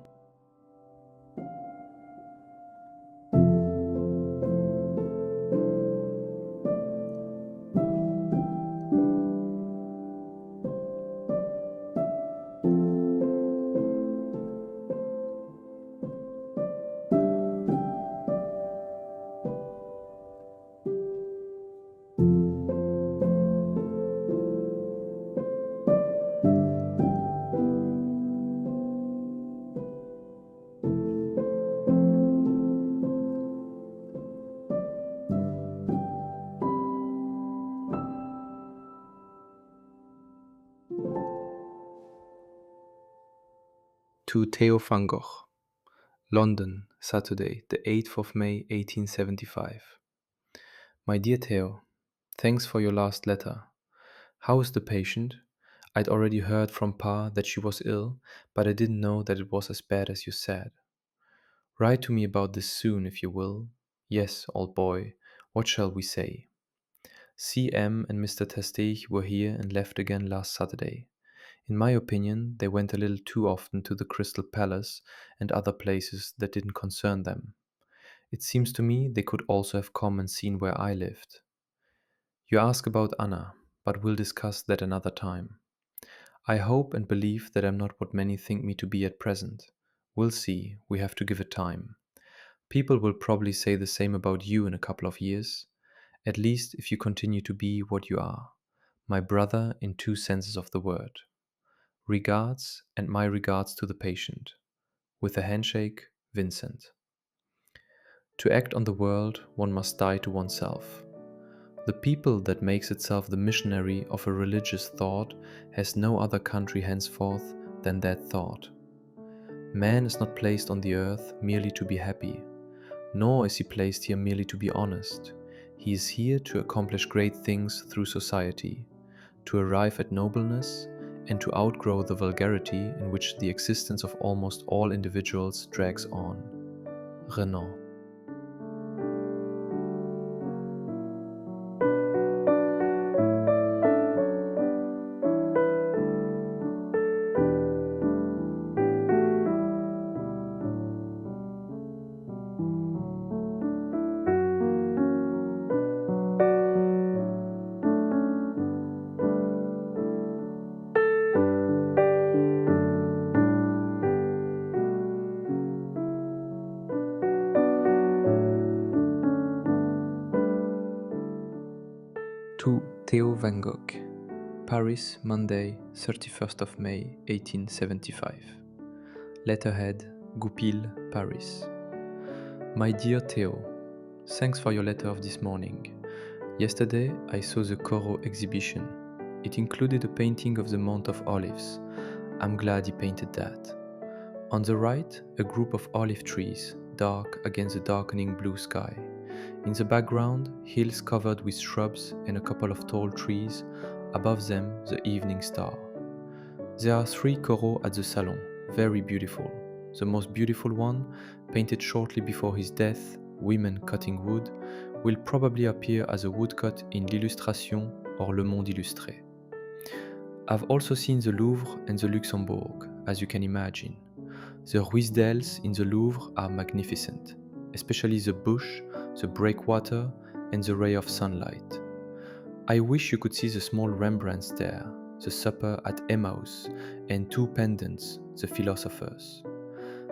To Theo van Gogh. London, Saturday, the 8th of May, 1875. My dear Theo, thanks for your last letter. How is the patient? I'd already heard from Pa that she was ill, but I didn't know that it was as bad as you said. Write to me about this soon, if you will. Yes, old boy, what shall we say? C.M. and Mr. Testich were here and left again last Saturday. In my opinion, they went a little too often to the Crystal Palace and other places that didn't concern them. It seems to me they could also have come and seen where I lived. You ask about Anna, but we'll discuss that another time. I hope and believe that I'm not what many think me to be at present. We'll see, we have to give it time. People will probably say the same about you in a couple of years, at least if you continue to be what you are, my brother in two senses of the word. Regards, and my regards to the patient. With a handshake, Vincent. To act on the world, one must die to oneself. The people that makes itself the missionary of a religious thought has no other country henceforth than that thought. Man is not placed on the earth merely to be happy, nor is he placed here merely to be honest. He is here to accomplish great things through society, to arrive at nobleness, and to outgrow the vulgarity in which the existence of almost all individuals drags on. Renan. To Theo van Gogh. Paris, Monday, 31st of May, 1875. Letterhead, Goupil, Paris. My dear Theo, thanks for your letter of this morning. Yesterday I saw the Corot exhibition. It included a painting of the Mount of Olives. I'm glad he painted that. On the right, a group of olive trees, dark against the darkening blue sky. In the background, hills covered with shrubs and a couple of tall trees, above them the evening star. There are 3 Corot at the Salon, very beautiful. The most beautiful one, painted shortly before his death, Women Cutting Wood, will probably appear as a woodcut in l'Illustration or Le Monde Illustré. I've also seen the Louvre and the Luxembourg, as you can imagine. The Ruisdaels in the Louvre are magnificent, especially the bush, the breakwater, and the ray of sunlight. I wish you could see the small Rembrandts there, the supper at Emmaus, and 2 pendants, the philosophers.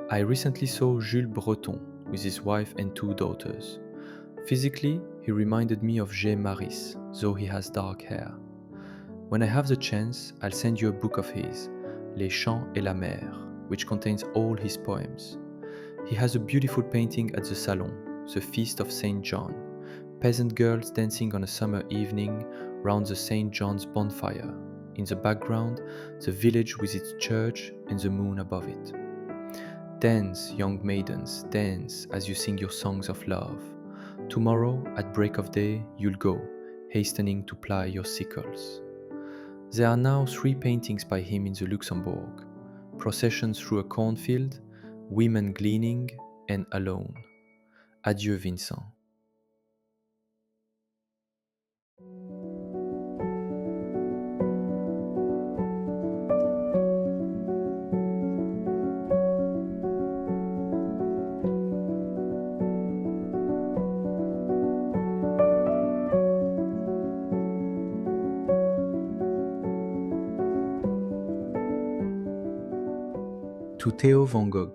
I recently saw Jules Breton with his wife and 2 daughters. Physically, he reminded me of J. Maris, though he has dark hair. When I have the chance, I'll send you a book of his, Les Champs et la Mer, which contains all his poems. He has a beautiful painting at the Salon, the Feast of St. John, peasant girls dancing on a summer evening round the St. John's bonfire. In the background, the village with its church and the moon above it. Dance, young maidens, dance as you sing your songs of love. Tomorrow, at break of day, you'll go, hastening to ply your sickles. There are now 3 paintings by him in the Luxembourg: Processions Through a Cornfield, Women Gleaning, and Alone. Adieu, Vincent. To Theo van Gogh,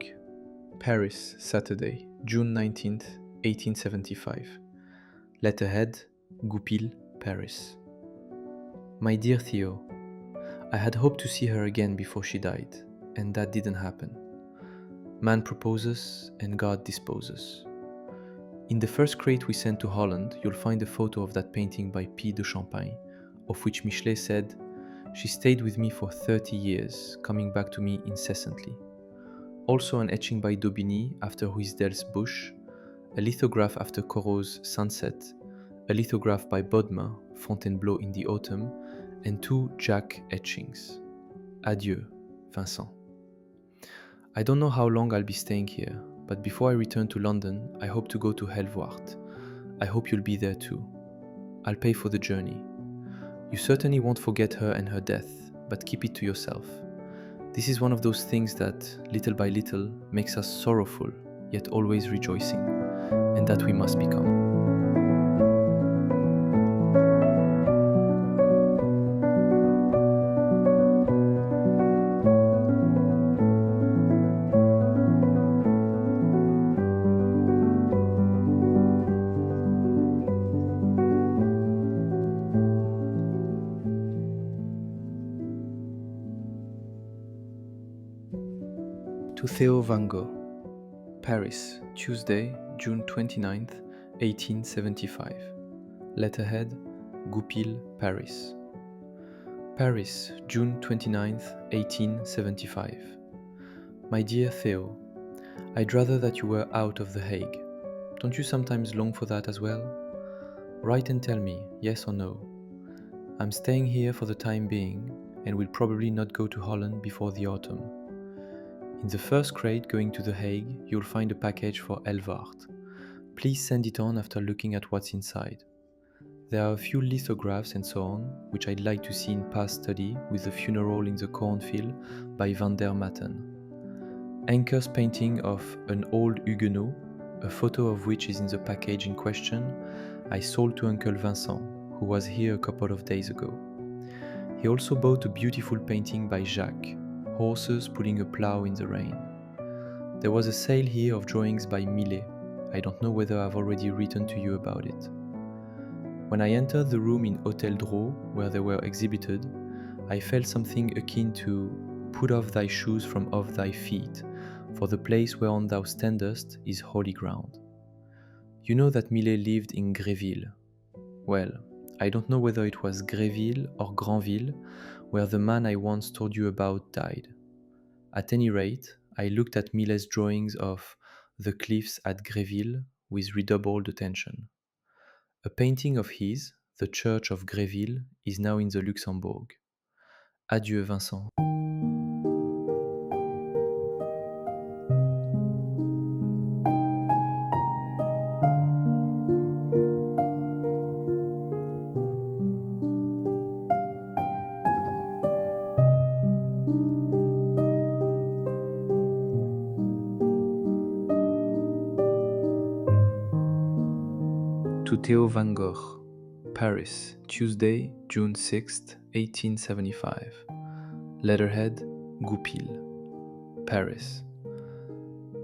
Paris, Saturday, June 19th, 1875. Letterhead, Goupil, Paris. My dear Theo, I had hoped to see her again before she died, and that didn't happen. Man proposes and God disposes. In the first crate we sent to Holland, you'll find a photo of that painting by P. de Champagne, of which Michelet said, "She stayed with me for 30 years, coming back to me incessantly." Also an etching by Daubigny after Huysdel's Bush, a lithograph after Corot's Sunset, a lithograph by Bodmer, Fontainebleau in the Autumn, and 2 Jacques etchings. Adieu, Vincent. I don't know how long I'll be staying here, but before I return to London, I hope to go to Helvoort. I hope you'll be there too. I'll pay for the journey. You certainly won't forget her and her death, but keep it to yourself. This is one of those things that, little by little, makes us sorrowful, yet always rejoicing, and that we must become. To Theo van Gogh, Paris, Tuesday, June 29th, 1875. Letterhead, Goupil, Paris. Paris, June 29th, 1875. My dear Theo, I'd rather that you were out of The Hague. Don't you sometimes long for that as well? Write and tell me, yes or no. I'm staying here for the time being, and will probably not go to Holland before the autumn. In the first crate going to The Hague, you'll find a package for Helvoort. Please send it on after looking at what's inside. There are a few lithographs and so on, which I'd like to see in past study with the funeral in the cornfield by Van der Matten. Anker's painting of An Old Huguenot, a photo of which is in the package in question, I sold to Uncle Vincent, who was here a couple of days ago. He also bought a beautiful painting by Jacques, Horses Pulling a Plough in the Rain. There was a sale here of drawings by Millet. I don't know whether I've already written to you about it. When I entered the room in Hôtel Drouot, where they were exhibited, I felt something akin to "Put off thy shoes from off thy feet, for the place whereon thou standest is holy ground." You know that Millet lived in Gréville. Well, I don't know whether it was Gréville or Granville, where the man I once told you about died. At any rate, I looked at Millet's drawings of the cliffs at Gréville with redoubled attention. A painting of his, The Church of Gréville, is now in the Luxembourg. Adieu, Vincent. To Theo van Gogh, Paris, Tuesday, June 6th, 1875. Letterhead, Goupil, Paris.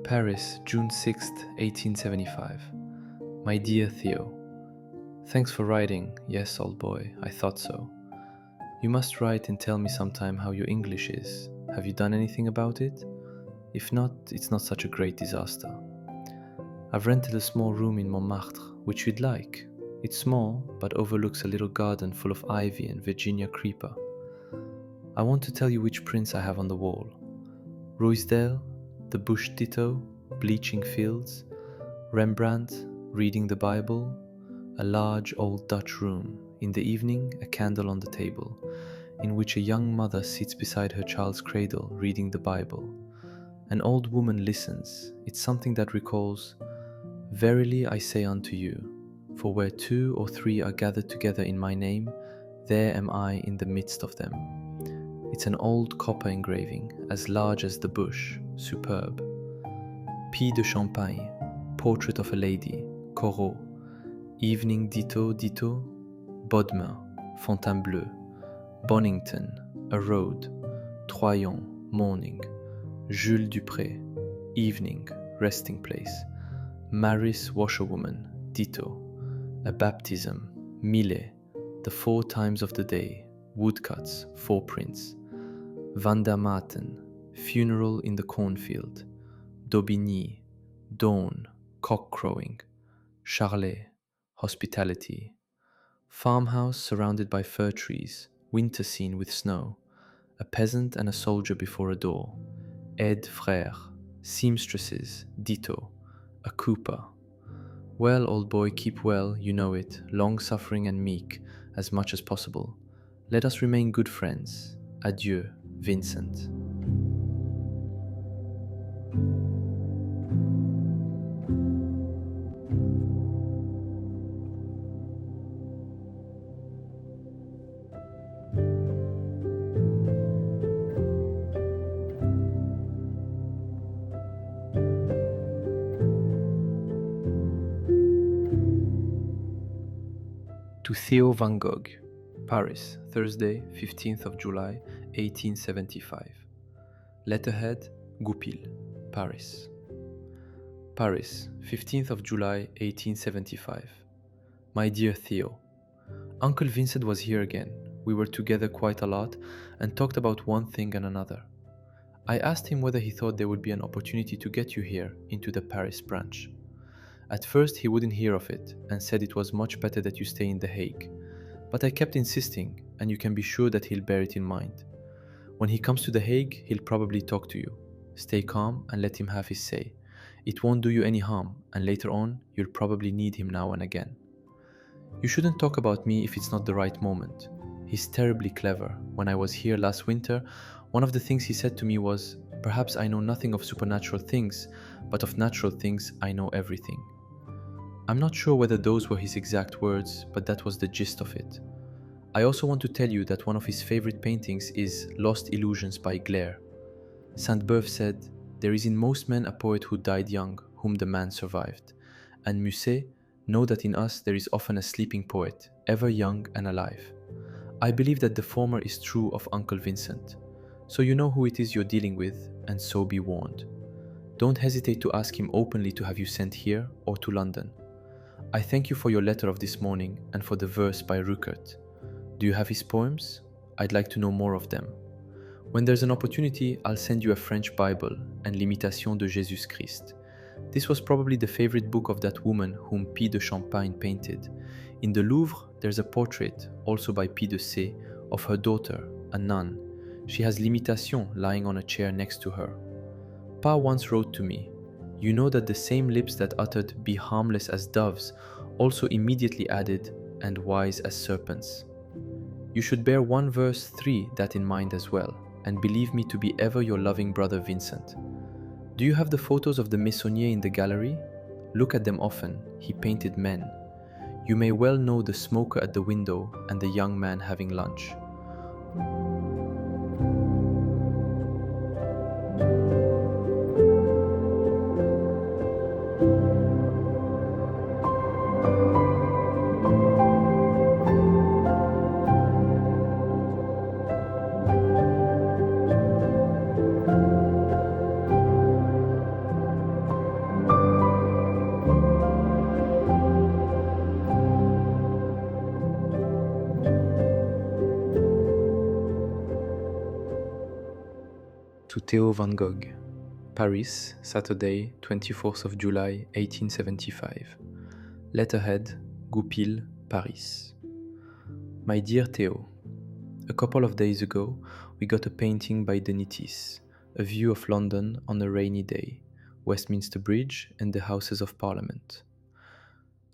Paris, June 6th, 1875. My dear Theo, thanks for writing. Yes, old boy, I thought so. You must write and tell me sometime how your English is. Have you done anything about it? If not, it's not such a great disaster. I've rented a small room in Montmartre, which you'd like. It's small, but overlooks a little garden full of ivy and Virginia creeper. I want to tell you which prints I have on the wall. Ruysdael, the Bush Ditto, Bleaching Fields, Rembrandt, reading the Bible, a large old Dutch room, in the evening a candle on the table, in which a young mother sits beside her child's cradle reading the Bible. An old woman listens. It's something that recalls, "Verily I say unto you, for where 2 or 3 are gathered together in my name, there am I in the midst of them." It's an old copper engraving, as large as the bush, superb. Pie de Champagne, Portrait of a Lady, Corot. Evening Ditto Ditto, Bodmer, Fontainebleau. Bonington, A Road. Troyon, Morning. Jules Dupré, Evening, Resting Place. Maris Washerwoman, Ditto. A Baptism, Millet, The 4 Times of the Day, Woodcuts, 4 prints. Van der Maten, Funeral in the Cornfield. Daubigny, Dawn, Cock Crowing. Charlet, Hospitality. Farmhouse surrounded by fir trees, winter scene with snow. A peasant and a soldier before a door. Aide frère, Seamstresses, Ditto. A cooper. Well, old boy, keep well, you know it, long-suffering and meek, as much as possible. Let us remain good friends. Adieu, Vincent. To Theo van Gogh, Paris, Thursday, 15th of July, 1875. Letterhead, Goupil, Paris. Paris, 15th of July, 1875. My dear Theo, Uncle Vincent was here again. We were together quite a lot and talked about one thing and another. I asked him whether he thought there would be an opportunity to get you here into the Paris branch. At first he wouldn't hear of it and said it was much better that you stay in The Hague. But I kept insisting, and you can be sure that he'll bear it in mind. When he comes to The Hague, he'll probably talk to you. Stay calm and let him have his say. It won't do you any harm, and later on, you'll probably need him now and again. You shouldn't talk about me if it's not the right moment. He's terribly clever. When I was here last winter, one of the things he said to me was, "Perhaps I know nothing of supernatural things, but of natural things I know everything." I'm not sure whether those were his exact words, but that was the gist of it. I also want to tell you that one of his favorite paintings is Lost Illusions by Glare. Sainte-Beuve said, "There is in most men a poet who died young, whom the man survived." And Musset, "Know that in us there is often a sleeping poet, ever young and alive." I believe that the former is true of Uncle Vincent. So you know who it is you're dealing with, and so be warned. Don't hesitate to ask him openly to have you sent here or to London. I thank you for your letter of this morning and for the verse by Ruckert. Do you have his poems? I'd like to know more of them. When there's an opportunity, I'll send you a French Bible and L'Imitation de Jésus Christ. This was probably the favorite book of that woman whom Pie de Champagne painted. In the Louvre, there's a portrait, also by Pie de Cie, of her daughter, a nun. She has L'Imitation lying on a chair next to her. Pa once wrote to me, "You know that the same lips that uttered 'Be harmless as doves' also immediately added 'and wise as serpents.' You should bear 1 verse 3 that in mind as well, and believe me to be ever your loving brother Vincent." Do you have the photos of the Meissonier in the gallery? Look at them often. He painted men. You may well know the smoker at the window and the young man having lunch. To Theo van Gogh, Paris, Saturday, 24th of July, 1875. Letterhead, Goupil, Paris. My dear Theo, a couple of days ago, we got a painting by Denitis, a view of London on a rainy day, Westminster Bridge and the Houses of Parliament.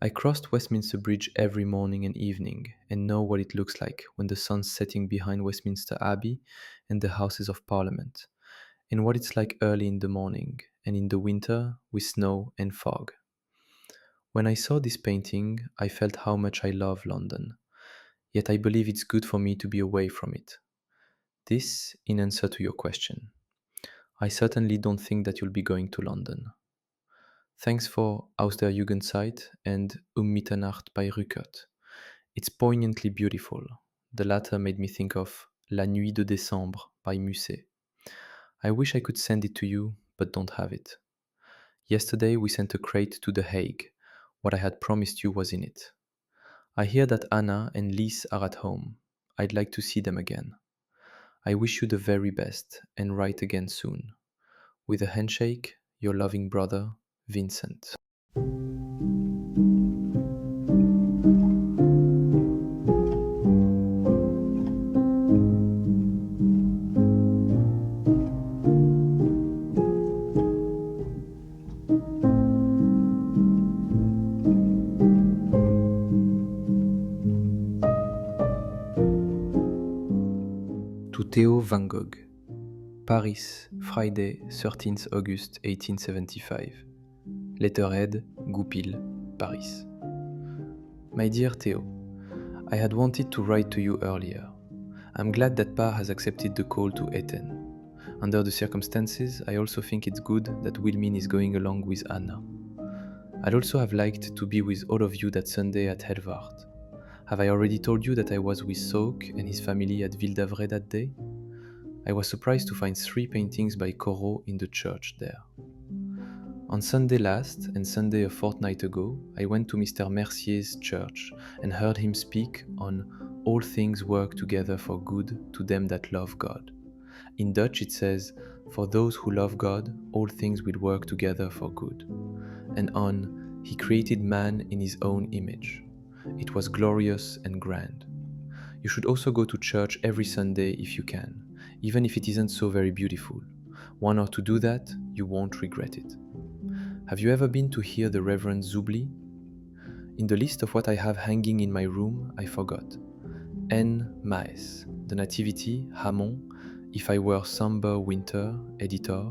I crossed Westminster Bridge every morning and evening and know what it looks like when the sun's setting behind Westminster Abbey and the Houses of Parliament, and what it's like early in the morning and in the winter with snow and fog. When I saw this painting, I felt how much I love London, yet I believe it's good for me to be away from it. This in answer to your question. I certainly don't think that you'll be going to London. Thanks for Aus der Jugendzeit and Mitternacht bei Rückert. It's poignantly beautiful. The latter made me think of La Nuit de Décembre by Musset. I wish I could send it to you, but don't have it. Yesterday we sent a crate to The Hague. What I had promised you was in it. I hear that Anna and Lise are at home. I'd like to see them again. I wish you the very best and write again soon. With a handshake, your loving brother, Vincent. To Theo van Gogh. Paris, Friday, 13th August 1875. Letterhead, Goupil, Paris. My dear Theo, I had wanted to write to you earlier. I'm glad that Pa has accepted the call to Eten. Under the circumstances, I also think it's good that Wilmin is going along with Anna. I'd also have liked to be with all of you that Sunday at Helvart. Have I already told you that I was with Soak and his family at Ville d'Avray that day? I was surprised to find 3 paintings by Corot in the church there. On Sunday last and Sunday a fortnight ago, I went to Mr. Mercier's church and heard him speak on all things work together for good to them that love God. In Dutch it says, for those who love God, all things will work together for good. And on, he created man in his own image. It was glorious and grand. You should also go to church every Sunday if you can, even if it isn't so very beautiful. One or to do that, you won't regret it. Have you ever been to hear the Reverend Zubli? In the list of what I have hanging in my room, I forgot. N. Maes, the Nativity, Hamon, If I Were Somber Winter, Editor,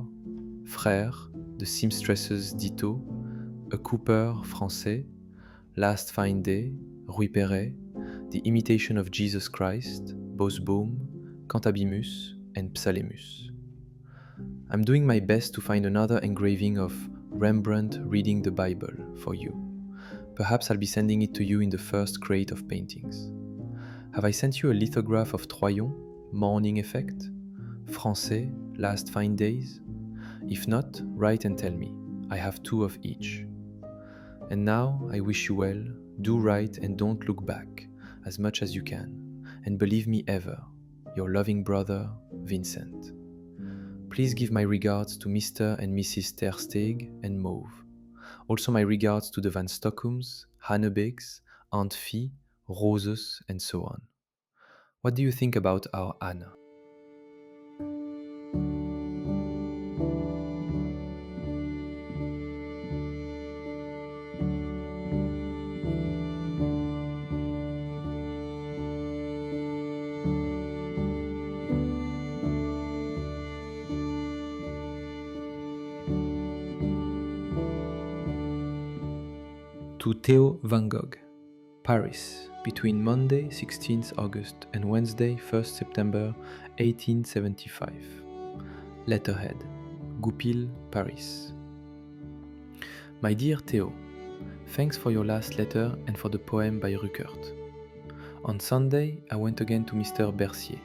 Frère, The Seamstresses Ditto, A Cooper, Français, Last Fine Day, Rue Perret, The Imitation of Jesus Christ, Bosboom, Cantabimus, and Psalemus. I'm doing my best to find another engraving of Rembrandt reading the Bible for you. Perhaps I'll be sending it to you in the first crate of paintings. Have I sent you a lithograph of Troyon, Morning Effect? Français, Last Fine Days? If not, write and tell me. I have 2 of each. And now I wish you well, do right and don't look back, as much as you can, and believe me ever, your loving brother, Vincent. Please give my regards to Mr. and Mrs. Ter Steeg and Mauve. Also my regards to the Van Stockums, Hannebeeks, Aunt Fie, Roses, and so on. What do you think about our Anna? To Theo van Gogh. Paris, between Monday 16th August and Wednesday 1st September 1875. Letterhead, Goupil, Paris. My dear Theo, thanks for your last letter and for the poem by Rückert. On Sunday, I went again to Mr. Bercier.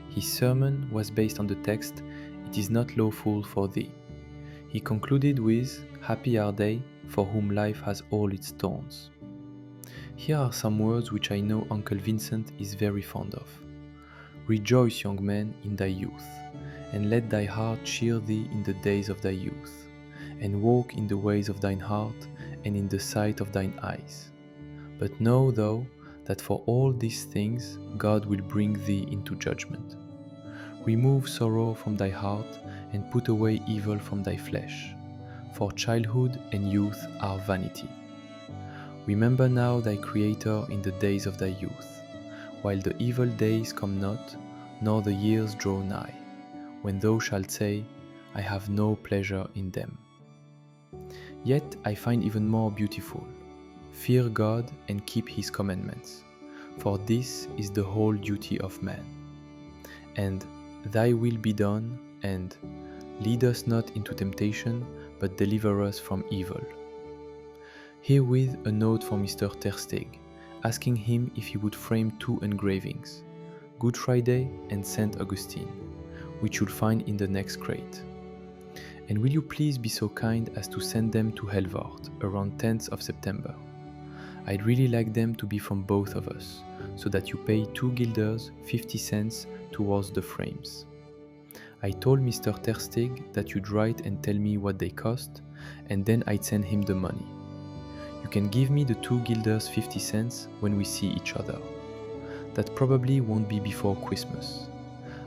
His sermon was based on the text, It is not lawful for thee. He concluded with, Happy are they for whom life has all its thorns. Here are some words which I know Uncle Vincent is very fond of. Rejoice, young man, in thy youth, and let thy heart cheer thee in the days of thy youth, and walk in the ways of thine heart and in the sight of thine eyes. But know thou that for all these things God will bring thee into judgment. Remove sorrow from thy heart and put away evil from thy flesh, for childhood and youth are vanity. Remember now thy Creator in the days of thy youth, while the evil days come not, nor the years draw nigh, when thou shalt say, I have no pleasure in them. Yet I find even more beautiful, fear God and keep his commandments, for this is the whole duty of man. And thy will be done, and lead us not into temptation, but deliver us from evil. Herewith a note for Mr. Tersteeg, asking him if he would frame 2 engravings, Good Friday and Saint Augustine, which you'll find in the next crate. And will you please be so kind as to send them to Helvoort around 10th of September? I'd really like them to be from both of us, so that you pay 2 guilders 50 cents towards the frames. I told Mr. Tersteeg that you'd write and tell me what they cost, and then I'd send him the money. You can give me the 2 guilders 50 cents when we see each other. That probably won't be before Christmas.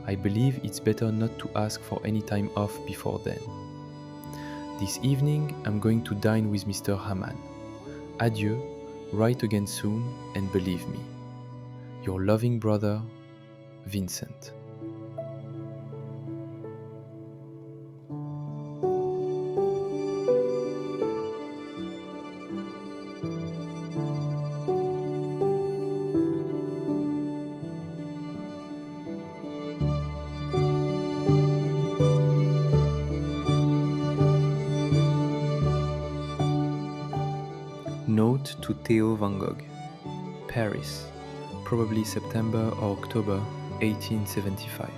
I believe it's better not to ask for any time off before then. This evening I'm going to dine with Mr. Hamann. Adieu, write again soon, and believe me. Your loving brother, Vincent. Note to Theo van Gogh, Paris, probably September or October 1875.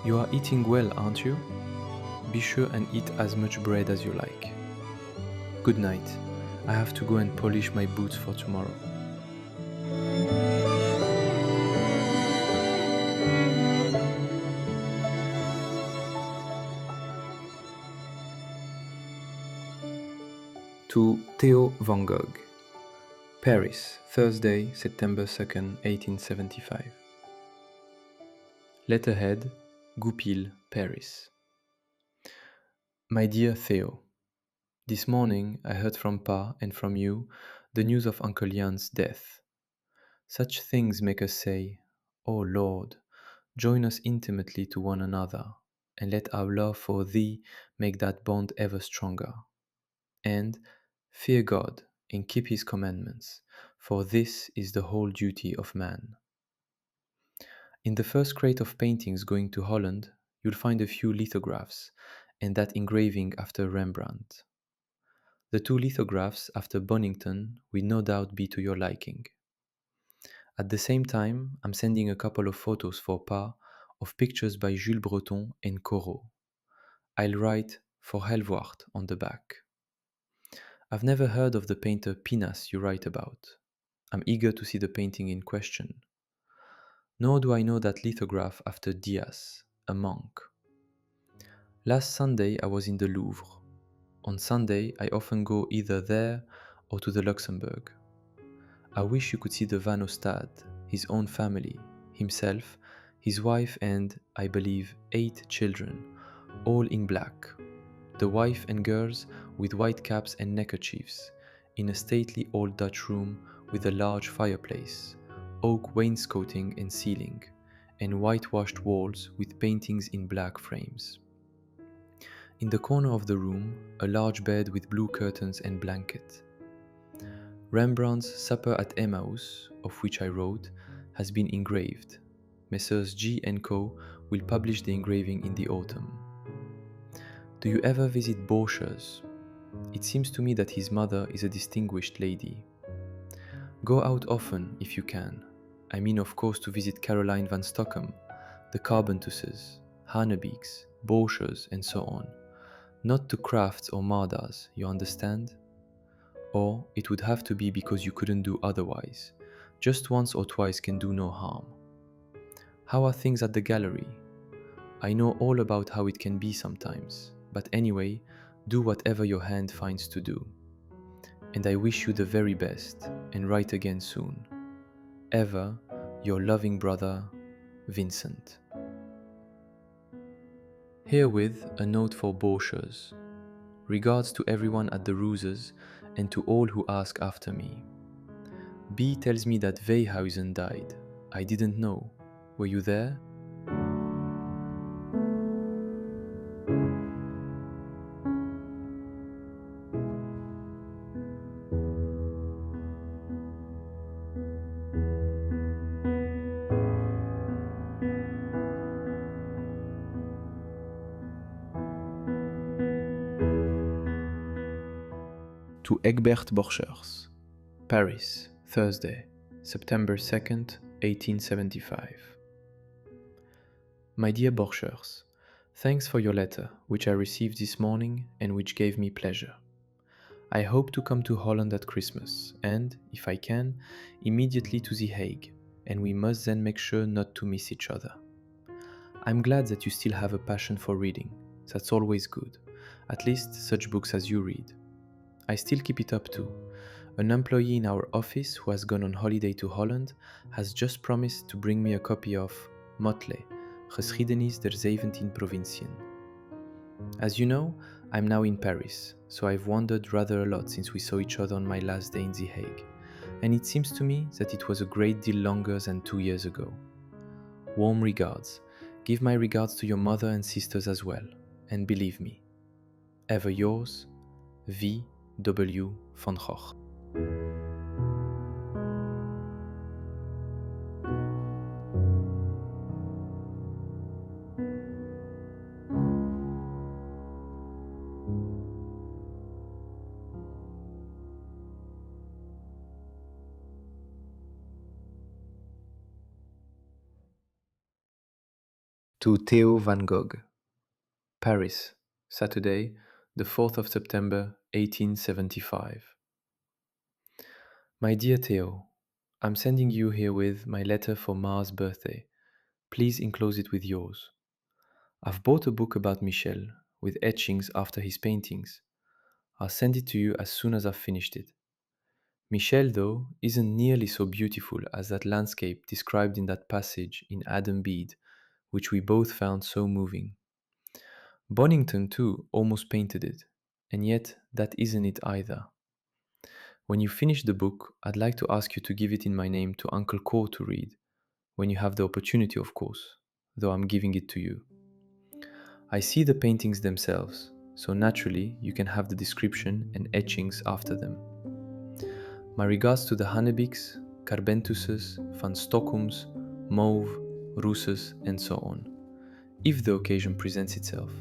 You are eating well, aren't you? Be sure and eat as much bread as you like. Good night. I have to go and polish my boots for tomorrow. To Theo van Gogh, Paris, Thursday, September 2nd, 1875. Letterhead, Goupil, Paris. My dear Theo, this morning I heard from Pa and from you the news of Uncle Jan's death. Such things make us say, O Lord, join us intimately to one another, and let our love for Thee make that bond ever stronger. And fear God and keep His commandments, for this is the whole duty of man. In the first crate of paintings going to Holland, you'll find a few lithographs, and that engraving after Rembrandt. The 2 lithographs after Bonington will no doubt be to your liking. At the same time, I'm sending a couple of photos for Pa of pictures by Jules Breton and Corot. I'll write for Helvoort on the back. I've never heard of the painter Pinas you write about. I'm eager to see the painting in question. Nor do I know that lithograph after Diaz, a monk. Last Sunday I was in the Louvre. On Sunday I often go either there or to the Luxembourg. I wish you could see the Van Ostade, his own family, himself, his wife and, I believe, 8 children, all in black. The wife and girls with white caps and neckerchiefs, in a stately old Dutch room with a large fireplace, oak wainscoting and ceiling, and whitewashed walls with paintings in black frames. In the corner of the room, a large bed with blue curtains and blanket. Rembrandt's Supper at Emmaus, of which I wrote, has been engraved. Messrs. G & Co. will publish the engraving in the autumn. Do you ever visit Borchers? It seems to me that his mother is a distinguished lady. Go out often if you can. I mean, of course, to visit Caroline van Stockham, the Carbentuses, Hanebeeks, Borchers, and so on. Not to Crafts or Mardas, you understand? Or it would have to be because you couldn't do otherwise. Just once or twice can do no harm. How are things at the gallery? I know all about how it can be sometimes, but anyway, do whatever your hand finds to do. And I wish you the very best, and write again soon. Ever, your loving brother, Vincent. Herewith a note for Borchers. Regards to everyone at the Rooses and to all who ask after me. B tells me that Weyhuizen died. I didn't know. Were you there? To Egbert Borchers, Paris, Thursday, September 2nd, 1875. My dear Borchers, thanks for your letter, which I received this morning and which gave me pleasure. I hope to come to Holland at Christmas and, if I can, immediately to The Hague, and we must then make sure not to miss each other. I'm glad that you still have a passion for reading. That's always good, at least such books as you read. I still keep it up too. An employee in our office who has gone on holiday to Holland has just promised to bring me a copy of Motley, Geschiedenis der 17 Provinciën. As you know, I'm now in Paris, so I've wandered rather a lot since we saw each other on my last day in The Hague, and it seems to me that it was a great deal longer than 2 years ago. Warm regards. Give my regards to your mother and sisters as well, and believe me, ever yours, V. W. van Gogh. To Theo van Gogh, Paris, Saturday, the 4th of September, 1875. My dear Theo, I'm sending you herewith my letter for Ma's birthday. Please enclose it with yours. I've bought a book about Michel, with etchings after his paintings. I'll send it to you as soon as I've finished it. Michel, though, isn't nearly so beautiful as that landscape described in that passage in Adam Bede, which we both found so moving. Bonington, too, almost painted it, and yet that isn't it either. When you finish the book, I'd like to ask you to give it in my name to Uncle Cor to read, when you have the opportunity, of course, though I'm giving it to you. I see the paintings themselves, so naturally you can have the description and etchings after them. My regards to the Hannebiks, Carbentuses, Van Stockums, Mauve, Rousses, and so on, if the occasion presents itself.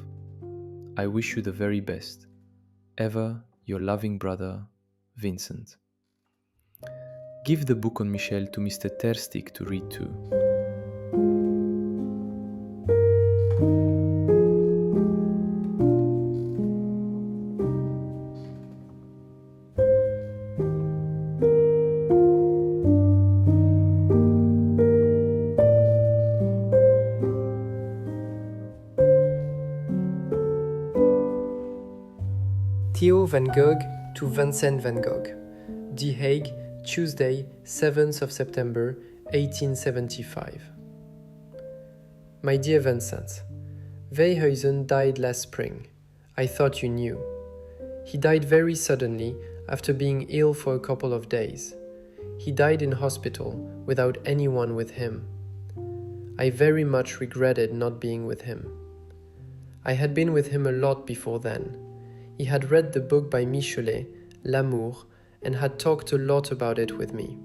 I wish you the very best. Ever your loving brother, Vincent. Give the book on Michel to Mr. Terstig to read too. Theo van Gogh to Vincent van Gogh, The Hague, Tuesday, 7th of September, 1875. My dear Vincent, Weyhuizen died last spring. I thought you knew. He died very suddenly after being ill for a couple of days. He died in hospital without anyone with him. I very much regretted not being with him. I had been with him a lot before then. He had read the book by Michelet, L'Amour, and had talked a lot about it with me.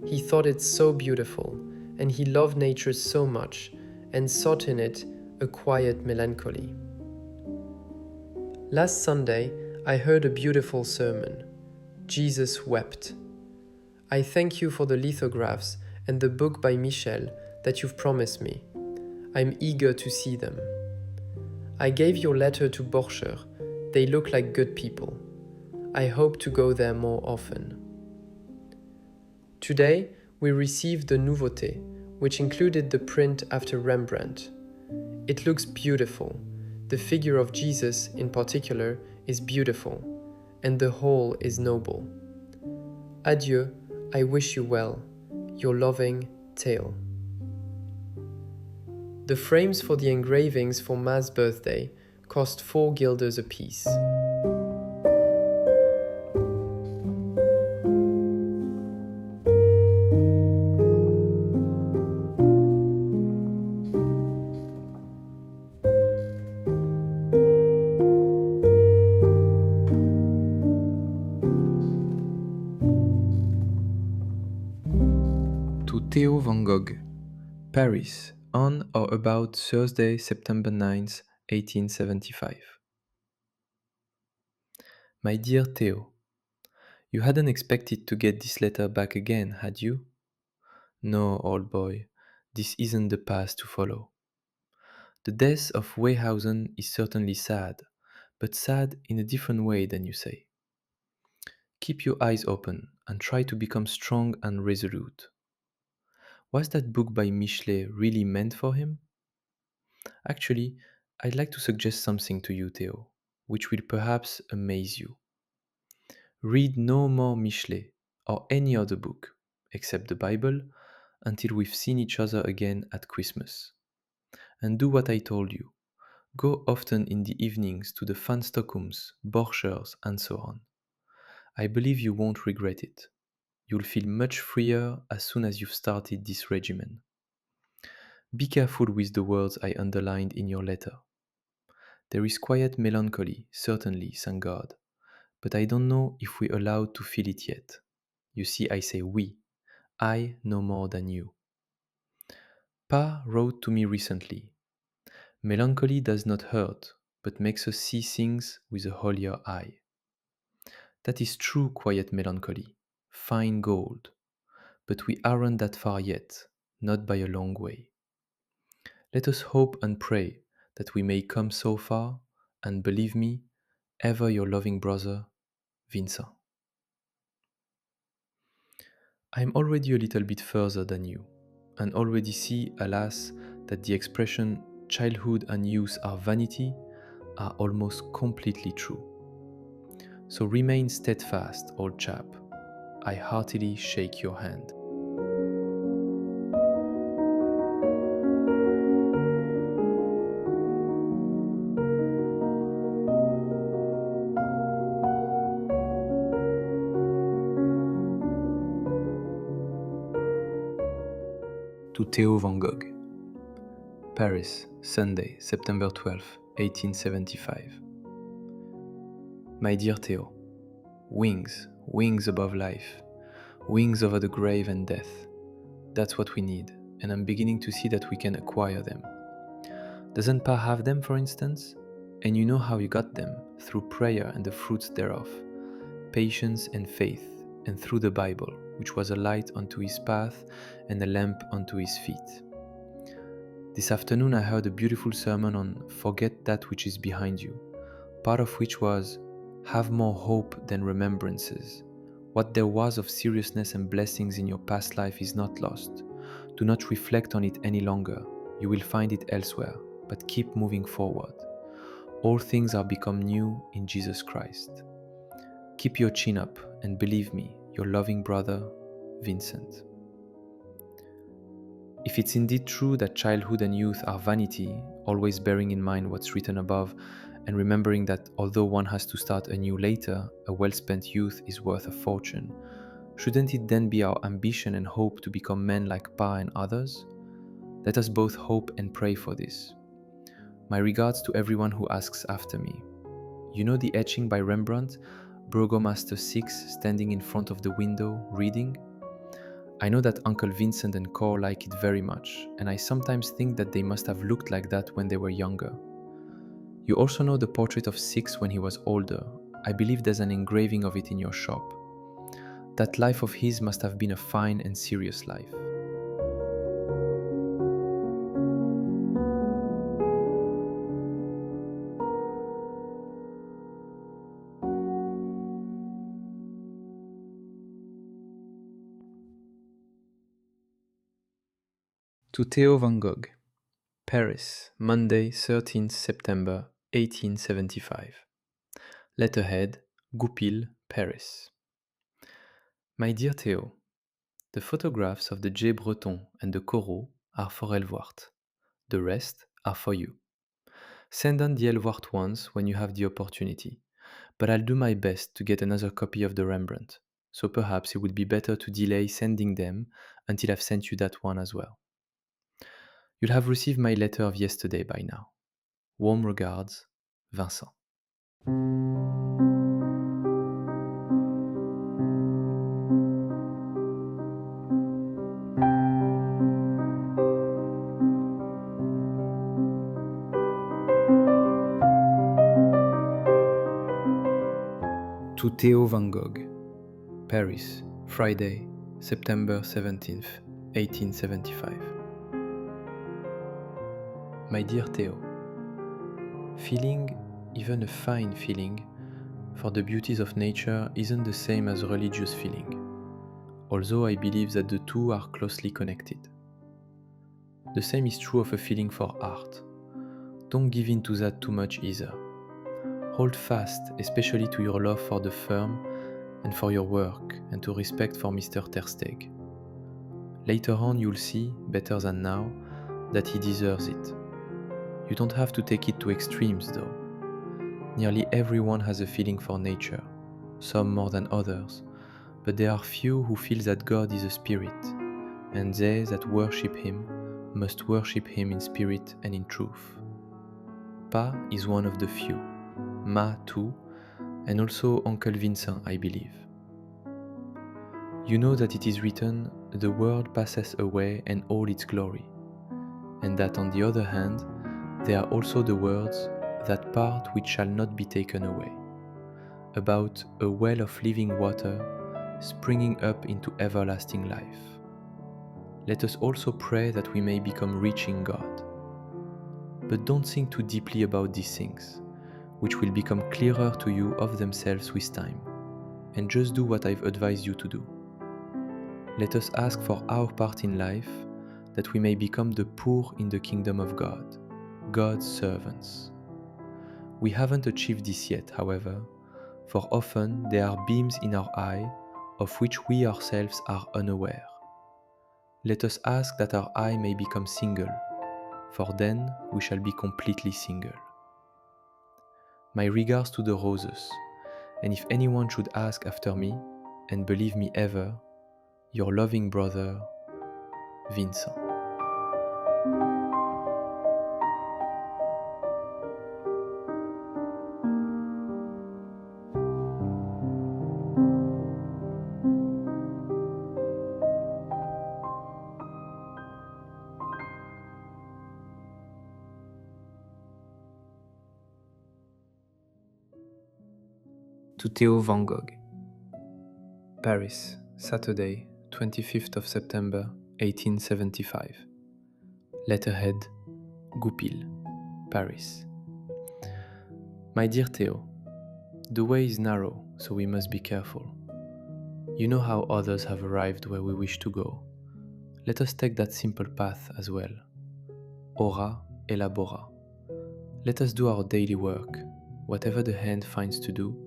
He thought it so beautiful, and he loved nature so much, and sought in it a quiet melancholy. Last Sunday, I heard a beautiful sermon. Jesus wept. I thank you for the lithographs and the book by Michel that you've promised me. I'm eager to see them. I gave your letter to Borcher. They look like good people. I hope to go there more often. Today, we received the Nouveauté, which included the print after Rembrandt. It looks beautiful. The figure of Jesus, in particular, is beautiful, and the whole is noble. Adieu, I wish you well. Your loving, Theo. The frames for the engravings for Ma's birthday cost 4 guilders apiece. To Theo van Gogh, Paris, on or about Thursday, September 9th, 1875. My dear Theo, you hadn't expected to get this letter back again, had you? No, old boy, this isn't the path to follow. The death of Weyhausen is certainly sad, but sad in a different way than you say. Keep your eyes open and try to become strong and resolute. Was that book by Michelet really meant for him? Actually, I'd like to suggest something to you, Theo, which will perhaps amaze you. Read no more Michelet or any other book, except the Bible, until we've seen each other again at Christmas. And do what I told you. Go often in the evenings to the Van Stockums, Borchers, and so on. I believe you won't regret it. You'll feel much freer as soon as you've started this regimen. Be careful with the words I underlined in your letter. There is quiet melancholy, certainly, thank God, but I don't know if we're allowed to feel it yet. You see, I say we. I know more than you. Pa wrote to me recently. Melancholy does not hurt, but makes us see things with a holier eye. That is true quiet melancholy, fine gold, but we aren't that far yet, not by a long way. Let us hope and pray that we may come so far, and believe me, ever your loving brother, Vincent. I am already a little bit further than you, and already see, alas, that the expression childhood and youth are vanity are almost completely true. So remain steadfast, old chap. I heartily shake your hand. To Theo van Gogh. Paris, Sunday, September 12, 1875. My dear Theo, wings, wings above life, wings over the grave and death. That's what we need, and I'm beginning to see that we can acquire them. Doesn't Pa have them, for instance? And you know how he got them, through prayer and the fruits thereof, patience and faith, and through the Bible, which was a light unto his path and a lamp unto his feet. This afternoon I heard a beautiful sermon on Forget That Which Is Behind You, part of which was Have more hope than remembrances. What there was of seriousness and blessings in your past life is not lost. Do not reflect on it any longer. You will find it elsewhere, but keep moving forward. All things are become new in Jesus Christ. Keep your chin up and believe me, your loving brother, Vincent. If it's indeed true that childhood and youth are vanity, always bearing in mind what's written above and remembering that although one has to start anew later, a well-spent youth is worth a fortune, shouldn't it then be our ambition and hope to become men like Pa and others? Let us both hope and pray for this. My regards to everyone who asks after me. You know the etching by Rembrandt, Burgomaster 6 standing in front of the window, reading? I know that Uncle Vincent and Cor like it very much, and I sometimes think that they must have looked like that when they were younger. You also know the portrait of Six when he was older. I believe there's an engraving of it in your shop. That life of his must have been a fine and serious life. To Theo van Gogh. Paris, Monday, 13th September, 1875. Letterhead, Goupil, Paris. My dear Theo, the photographs of the J. Breton and the Corot are for Elvoort. The rest are for you. Send on the Elwart ones when you have the opportunity, but I'll do my best to get another copy of the Rembrandt, so perhaps it would be better to delay sending them until I've sent you that one as well. You'll have received my letter of yesterday by now. Warm regards, Vincent. To Theo van Gogh, Paris, Friday, September 17th, 1875. My dear Theo, feeling, even a fine feeling, for the beauties of nature isn't the same as religious feeling, although I believe that the two are closely connected. The same is true of a feeling for art. Don't give in to that too much either. Hold fast, especially to your love for the firm and for your work and to respect for Mr. Ter Steeg. Later on you'll see, better than now, that he deserves it. You don't have to take it to extremes though. Nearly everyone has a feeling for nature, some more than others, but there are few who feel that God is a spirit, and they that worship him must worship him in spirit and in truth. Pa is one of the few, Ma too, and also Uncle Vincent, I believe. You know that it is written, the world passes away and all its glory, and that on the other hand, there are also the words, that part which shall not be taken away, about a well of living water springing up into everlasting life. Let us also pray that we may become rich in God. But don't think too deeply about these things, which will become clearer to you of themselves with time, and just do what I've advised you to do. Let us ask for our part in life, that we may become the poor in the kingdom of God, God's servants. We haven't achieved this yet, however, for often there are beams in our eye of which we ourselves are unaware. Let us ask that our eye may become single, for then we shall be completely single. My regards to the roses, and if anyone should ask after me, and believe me ever, your loving brother, Vincent. To Theo van Gogh, Paris, Saturday, 25th of September, 1875. Letterhead, Goupil, Paris. My dear Theo, the way is narrow, so we must be careful. You know how others have arrived where we wish to go. Let us take that simple path as well. Ora elabora. Let us do our daily work, whatever the hand finds to do,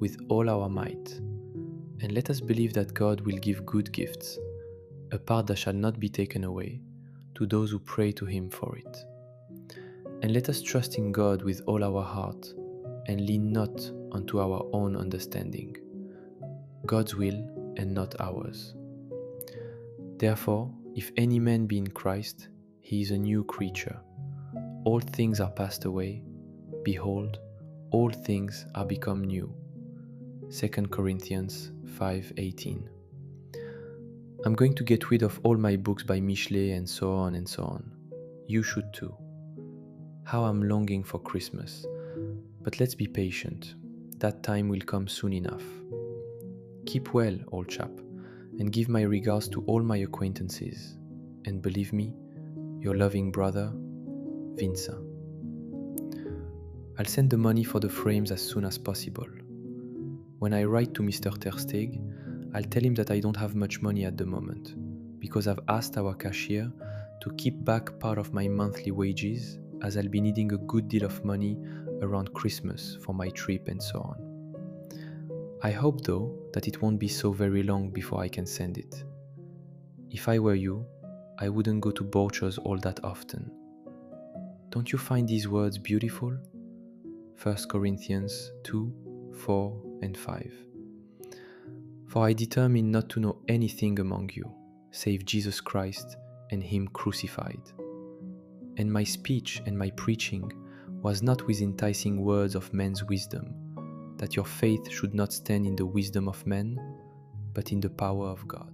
with all our might. And let us believe that God will give good gifts, a part that shall not be taken away, to those who pray to him for it. And let us trust in God with all our heart, and lean not unto our own understanding, God's will and not ours. Therefore, if any man be in Christ, he is a new creature. All things are passed away, behold, all things are become new. 2 Corinthians 5:18. I'm going to get rid of all my books by Michelet and so on and so on. You should too. How I'm longing for Christmas. But let's be patient. That time will come soon enough. Keep well, old chap, and give my regards to all my acquaintances. And believe me, your loving brother, Vincent. I'll send the money for the frames as soon as possible. When I write to Mr. Ter Steeg, I'll tell him that I don't have much money at the moment, because I've asked our cashier to keep back part of my monthly wages, as I'll be needing a good deal of money around Christmas for my trip and so on. I hope though that it won't be so very long before I can send it. If I were you, I wouldn't go to Borchers all that often. Don't you find these words beautiful? 1 Corinthians 2, 4 and 5. For I determined not to know anything among you, save Jesus Christ and Him crucified. And my speech and my preaching was not with enticing words of men's wisdom, that your faith should not stand in the wisdom of men, but in the power of God.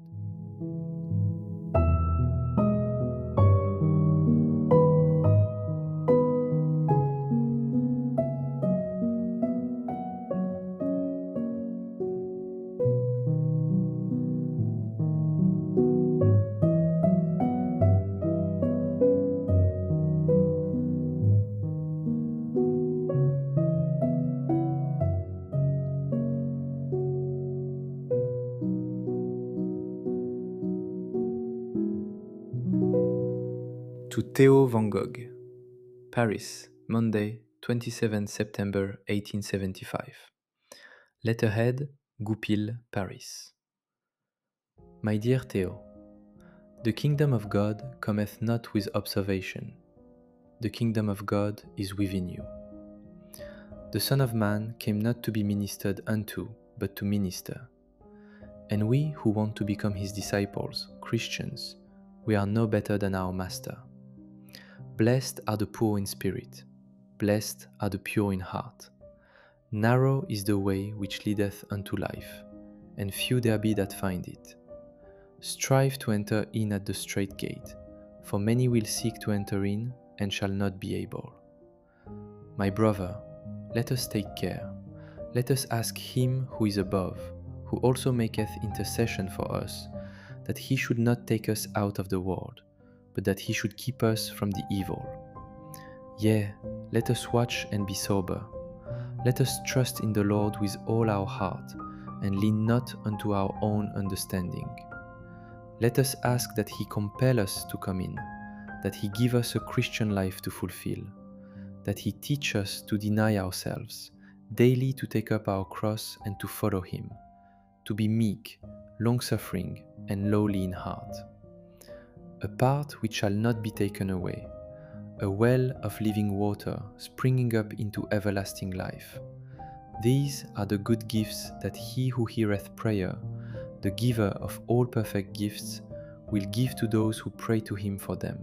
To Theo van Gogh, Paris, Monday, 27 September 1875. Letterhead, Goupil, Paris. My dear Theo, the kingdom of God cometh not with observation. The kingdom of God is within you. The Son of Man came not to be ministered unto, but to minister. And we who want to become his disciples, Christians, we are no better than our Master. Blessed are the poor in spirit, blessed are the pure in heart. Narrow is the way which leadeth unto life, and few there be that find it. Strive to enter in at the strait gate, for many will seek to enter in, and shall not be able. My brother, let us take care. Let us ask him who is above, who also maketh intercession for us, that he should not take us out of the world, but that he should keep us from the evil. Yea, let us watch and be sober. Let us trust in the Lord with all our heart, and lean not unto our own understanding. Let us ask that he compel us to come in, that he give us a Christian life to fulfill, that he teach us to deny ourselves, daily to take up our cross and to follow him, to be meek, long-suffering, and lowly in heart. A part which shall not be taken away, a well of living water springing up into everlasting life. These are the good gifts that he who heareth prayer, the giver of all perfect gifts, will give to those who pray to him for them.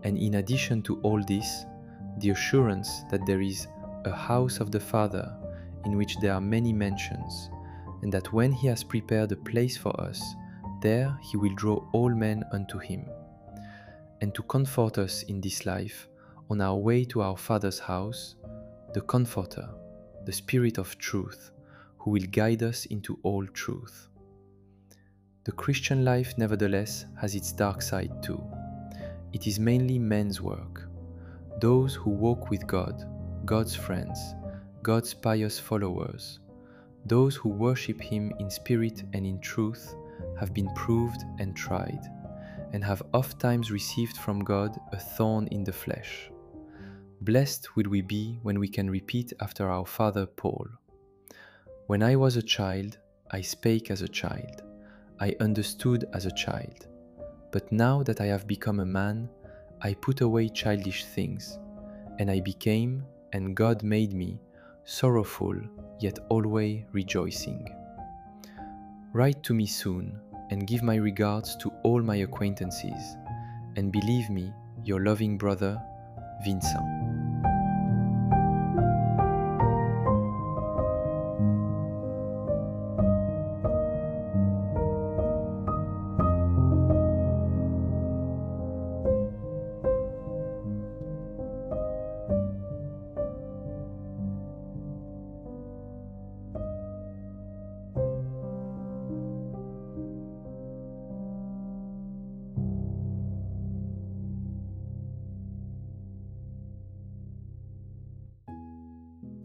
And in addition to all this, the assurance that there is a house of the Father in which there are many mansions, and that when he has prepared a place for us, there he will draw all men unto him. And to comfort us in this life, on our way to our Father's house, the Comforter, the Spirit of truth, who will guide us into all truth. The Christian life, nevertheless, has its dark side too. It is mainly men's work. Those who walk with God, God's friends, God's pious followers, those who worship him in spirit and in truth, have been proved and tried, and have ofttimes received from God a thorn in the flesh. Blessed will we be when we can repeat after our father Paul. When I was a child, I spake as a child, I understood as a child. But now that I have become a man, I put away childish things, and I became, and God made me, sorrowful, yet always rejoicing. Write to me soon, and give my regards to all my acquaintances, and believe me, your loving brother, Vincent.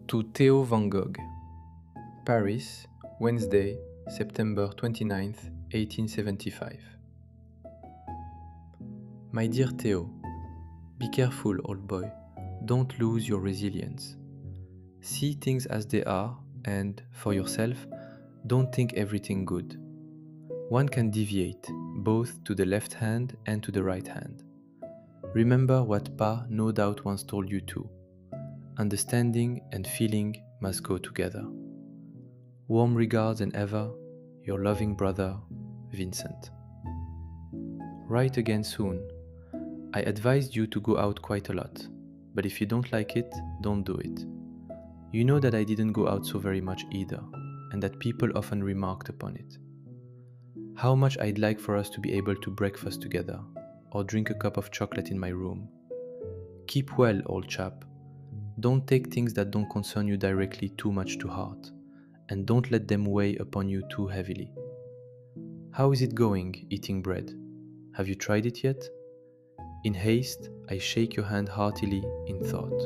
To Theo van Gogh, Paris, Wednesday, September 29th, 1875. My dear Theo, be careful, old boy, don't lose your resilience. See things as they are, and, for yourself, don't think everything good. One can deviate, both to the left hand and to the right hand. remember what Pa no doubt once told you too. Understanding and feeling must go together. Warm regards and ever, your loving brother, Vincent. Write again soon. I advised you to go out quite a lot, but if you don't like it, don't do it. You know that I didn't go out so very much either, and that people often remarked upon it. How much I'd like for us to be able to breakfast together, or drink a cup of chocolate in my room. Keep well, old chap. Don't take things that don't concern you directly too much to heart, and don't let them weigh upon you too heavily. How is it going, eating bread? Have you tried it yet? In haste, I shake your hand heartily in thought.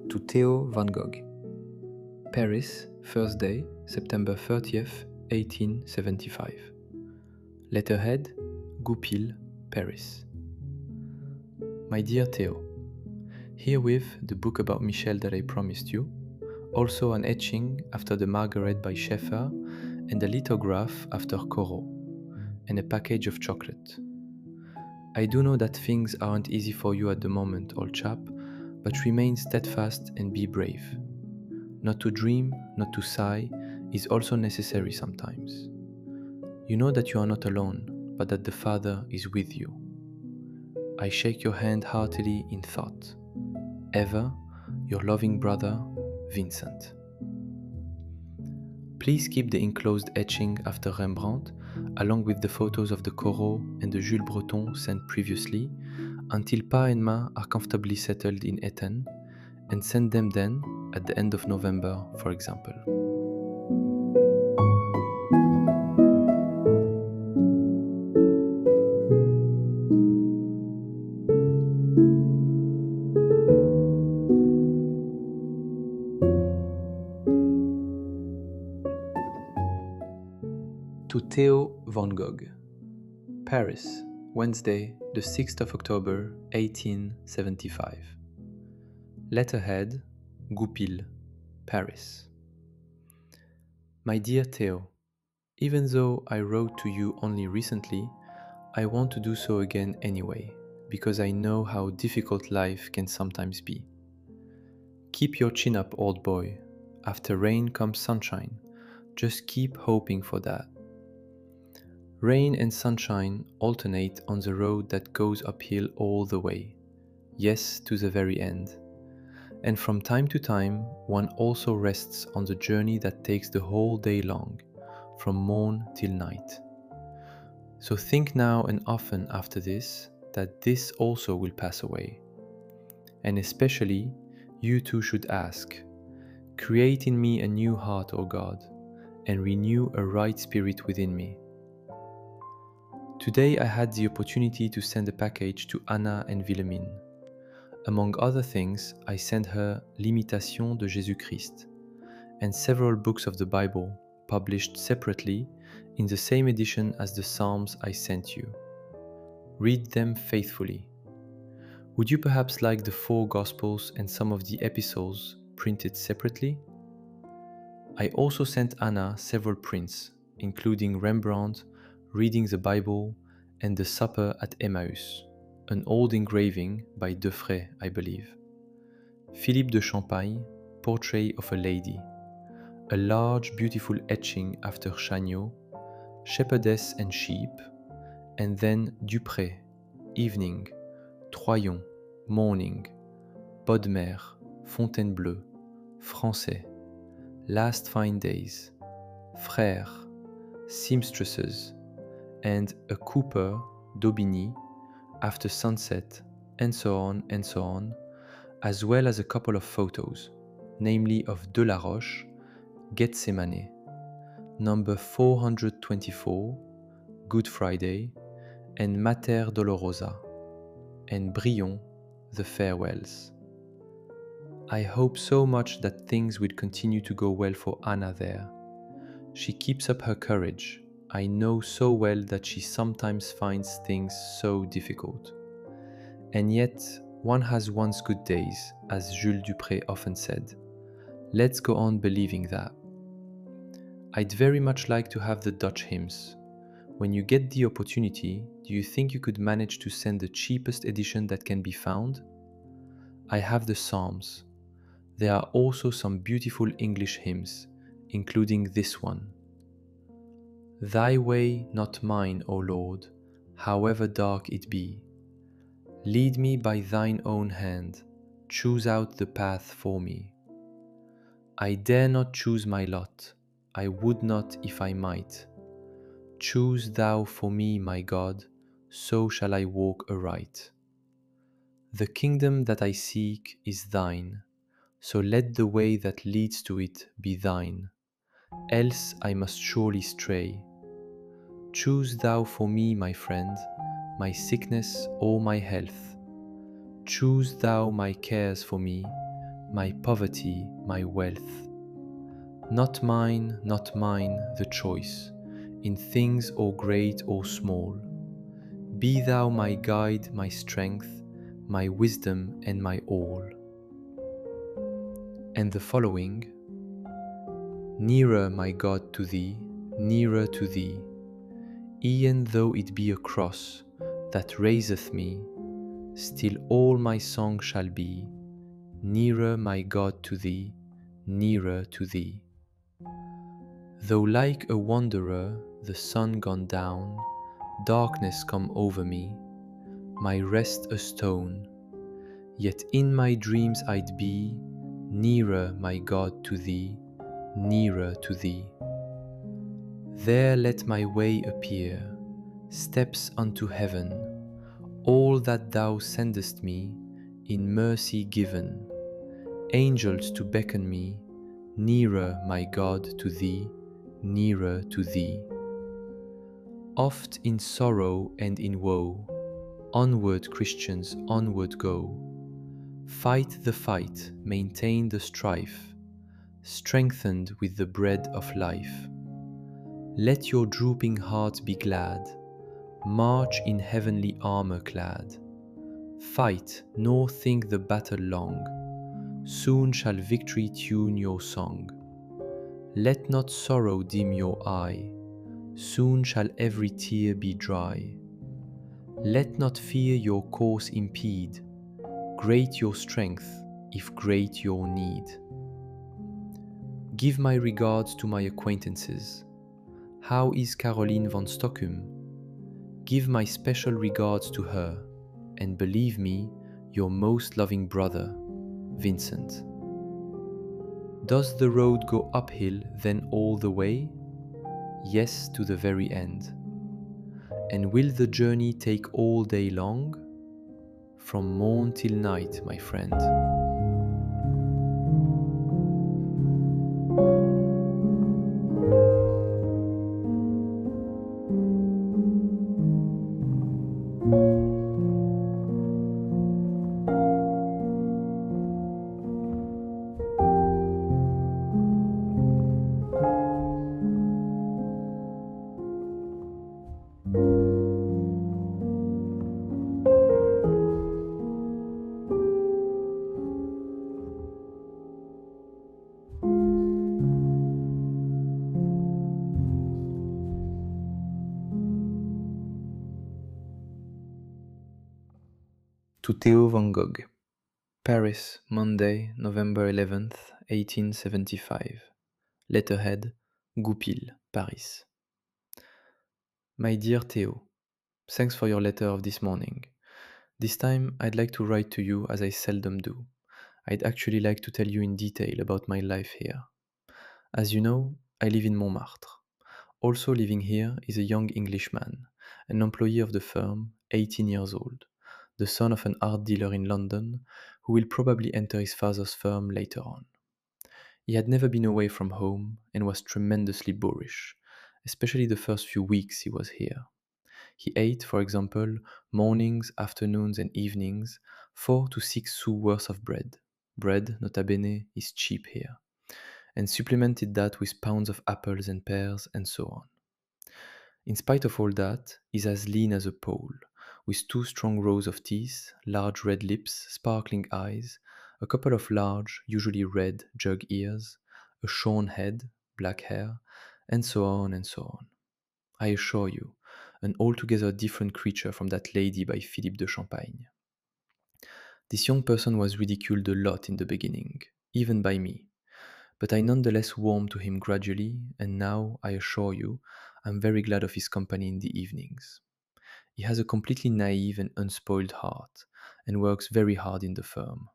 To Theo van Gogh. Paris, Thursday, September 30th, 1875. Letterhead, Goupil, Paris. My dear Theo, herewith the book about Michel that I promised you, also an etching after the Margaret by Schaeffer and a lithograph after Corot, and a package of chocolate. I do know that things aren't easy for you at the moment, old chap, but remain steadfast and be brave. Not to dream, not to sigh, is also necessary sometimes. You know that you are not alone, but that the Father is with you. I shake your hand heartily in thought. Ever, your loving brother, Vincent. Please keep the enclosed etching after Rembrandt, along with the photos of the Corot and the Jules Breton sent previously, until Pa and Ma are comfortably settled in Etten, and send them then, at the end of November, for example. To Theo van Gogh. Paris, Wednesday, the 6th of October, 1875. Letterhead, Goupil, Paris. My dear Theo, even though I wrote to you only recently, I want to do so again anyway, because I know how difficult life can sometimes be. Keep your chin up, old boy. After rain comes sunshine. Just keep hoping for that. Rain and sunshine alternate on the road that goes uphill all the way, yes, to the very end. And from time to time, one also rests on the journey that takes the whole day long, from morn till night. So think now and often after this, that this also will pass away. And especially, you too should ask, create in me a new heart, O God, and renew a right spirit within me. Today I had the opportunity to send a package to Anna and Wilhelmine. Among other things, I sent her L'Imitation de Jésus-Christ and several books of the Bible published separately in the same edition as the Psalms I sent you. Read them faithfully. Would you perhaps like the 4 Gospels and some of the epistles printed separately? I also sent Anna several prints, including Rembrandt, Reading the Bible, and The Supper at Emmaus, an old engraving by Defray, I believe. Philippe de Champagne, Portrait of a Lady, a large beautiful etching after Chagnot, Shepherdess and Sheep, and then Dupré, Evening, Troyon, Morning, Bodmer, Fontainebleau, Français, Last Fine Days, Frères, Seamstresses, and a Cooper, Daubigny, After Sunset, and so on, as well as a couple of photos, namely of De La Roche, Gethsemane, number 424, Good Friday, and Mater Dolorosa, and Brion, The Farewells. I hope so much that things will continue to go well for Anna there. She keeps up her courage. I know so well that she sometimes finds things so difficult. And yet, one has one's good days, as Jules Dupré often said. Let's go on believing that. I'd very much like to have the Dutch hymns. When you get the opportunity, do you think you could manage to send the cheapest edition that can be found? I have the Psalms. There are also some beautiful English hymns, including this one. Thy way, not mine, O Lord, however dark it be. Lead me by thine own hand, choose out the path for me. I dare not choose my lot, I would not if I might. Choose thou for me, my God, so shall I walk aright. The kingdom that I seek is thine, so let the way that leads to it be thine, else I must surely stray. Choose thou for me, my friend, my sickness or my health. Choose thou my cares for me, my poverty, my wealth. Not mine, the choice, in things or great or small. Be thou my guide, my strength, my wisdom and my all. And the following: Nearer, my God, to thee, nearer to thee, e'en though it be a cross that raiseth me, still all my song shall be, nearer, my God, to thee, nearer to thee. Though like a wanderer, the sun gone down, darkness come over me, my rest a stone, yet in my dreams I'd be nearer, my God, to thee, nearer to thee. There let my way appear, steps unto heaven, all that thou sendest me, in mercy given, angels to beckon me, nearer, my God, to thee, nearer to thee. Oft in sorrow and in woe, onward Christians, onward go. Fight the fight, maintain the strife, strengthened with the bread of life. Let your drooping heart be glad, march in heavenly armor clad. Fight, nor think the battle long, soon shall victory tune your song. Let not sorrow dim your eye, soon shall every tear be dry. Let not fear your course impede, great your strength, if great your need. Give my regards to my acquaintances. How is Caroline van Stockum? Give my special regards to her, and believe me, your most loving brother, Vincent. Does the road go uphill then all the way? Yes, to the very end. And will the journey take all day long? From morn till night, my friend. To Theo van Gogh. Paris, Monday, November 11th, 1875. Letterhead, Goupil, Paris. My dear Theo, thanks for your letter of this morning. This time I'd like to write to you as I seldom do. I'd actually like to tell you in detail about my life here. As you know, I live in Montmartre. Also living here is a young Englishman, an employee of the firm, 18 years old, the son of an art dealer in London, who will probably enter his father's firm later on. He had never been away from home and was tremendously boorish, especially the first few weeks he was here. He ate, for example, mornings, afternoons, and evenings, 4 to 6 sous worth of bread. Bread, nota bene, is cheap here. and supplemented that with pounds of apples and pears and so on. In spite of all that, he's as lean as a pole, with two strong rows of teeth, large red lips, sparkling eyes, a couple of large, usually red, jug ears, a shorn head, black hair, and so on and so on. I assure you, an altogether different creature from that lady by Philippe de Champagne. This young person was ridiculed a lot in the beginning, even by me, but I nonetheless warmed to him gradually, and now, I assure you, I'm very glad of his company in the evenings. He has a completely naive and unspoiled heart, and works very hard in the firm.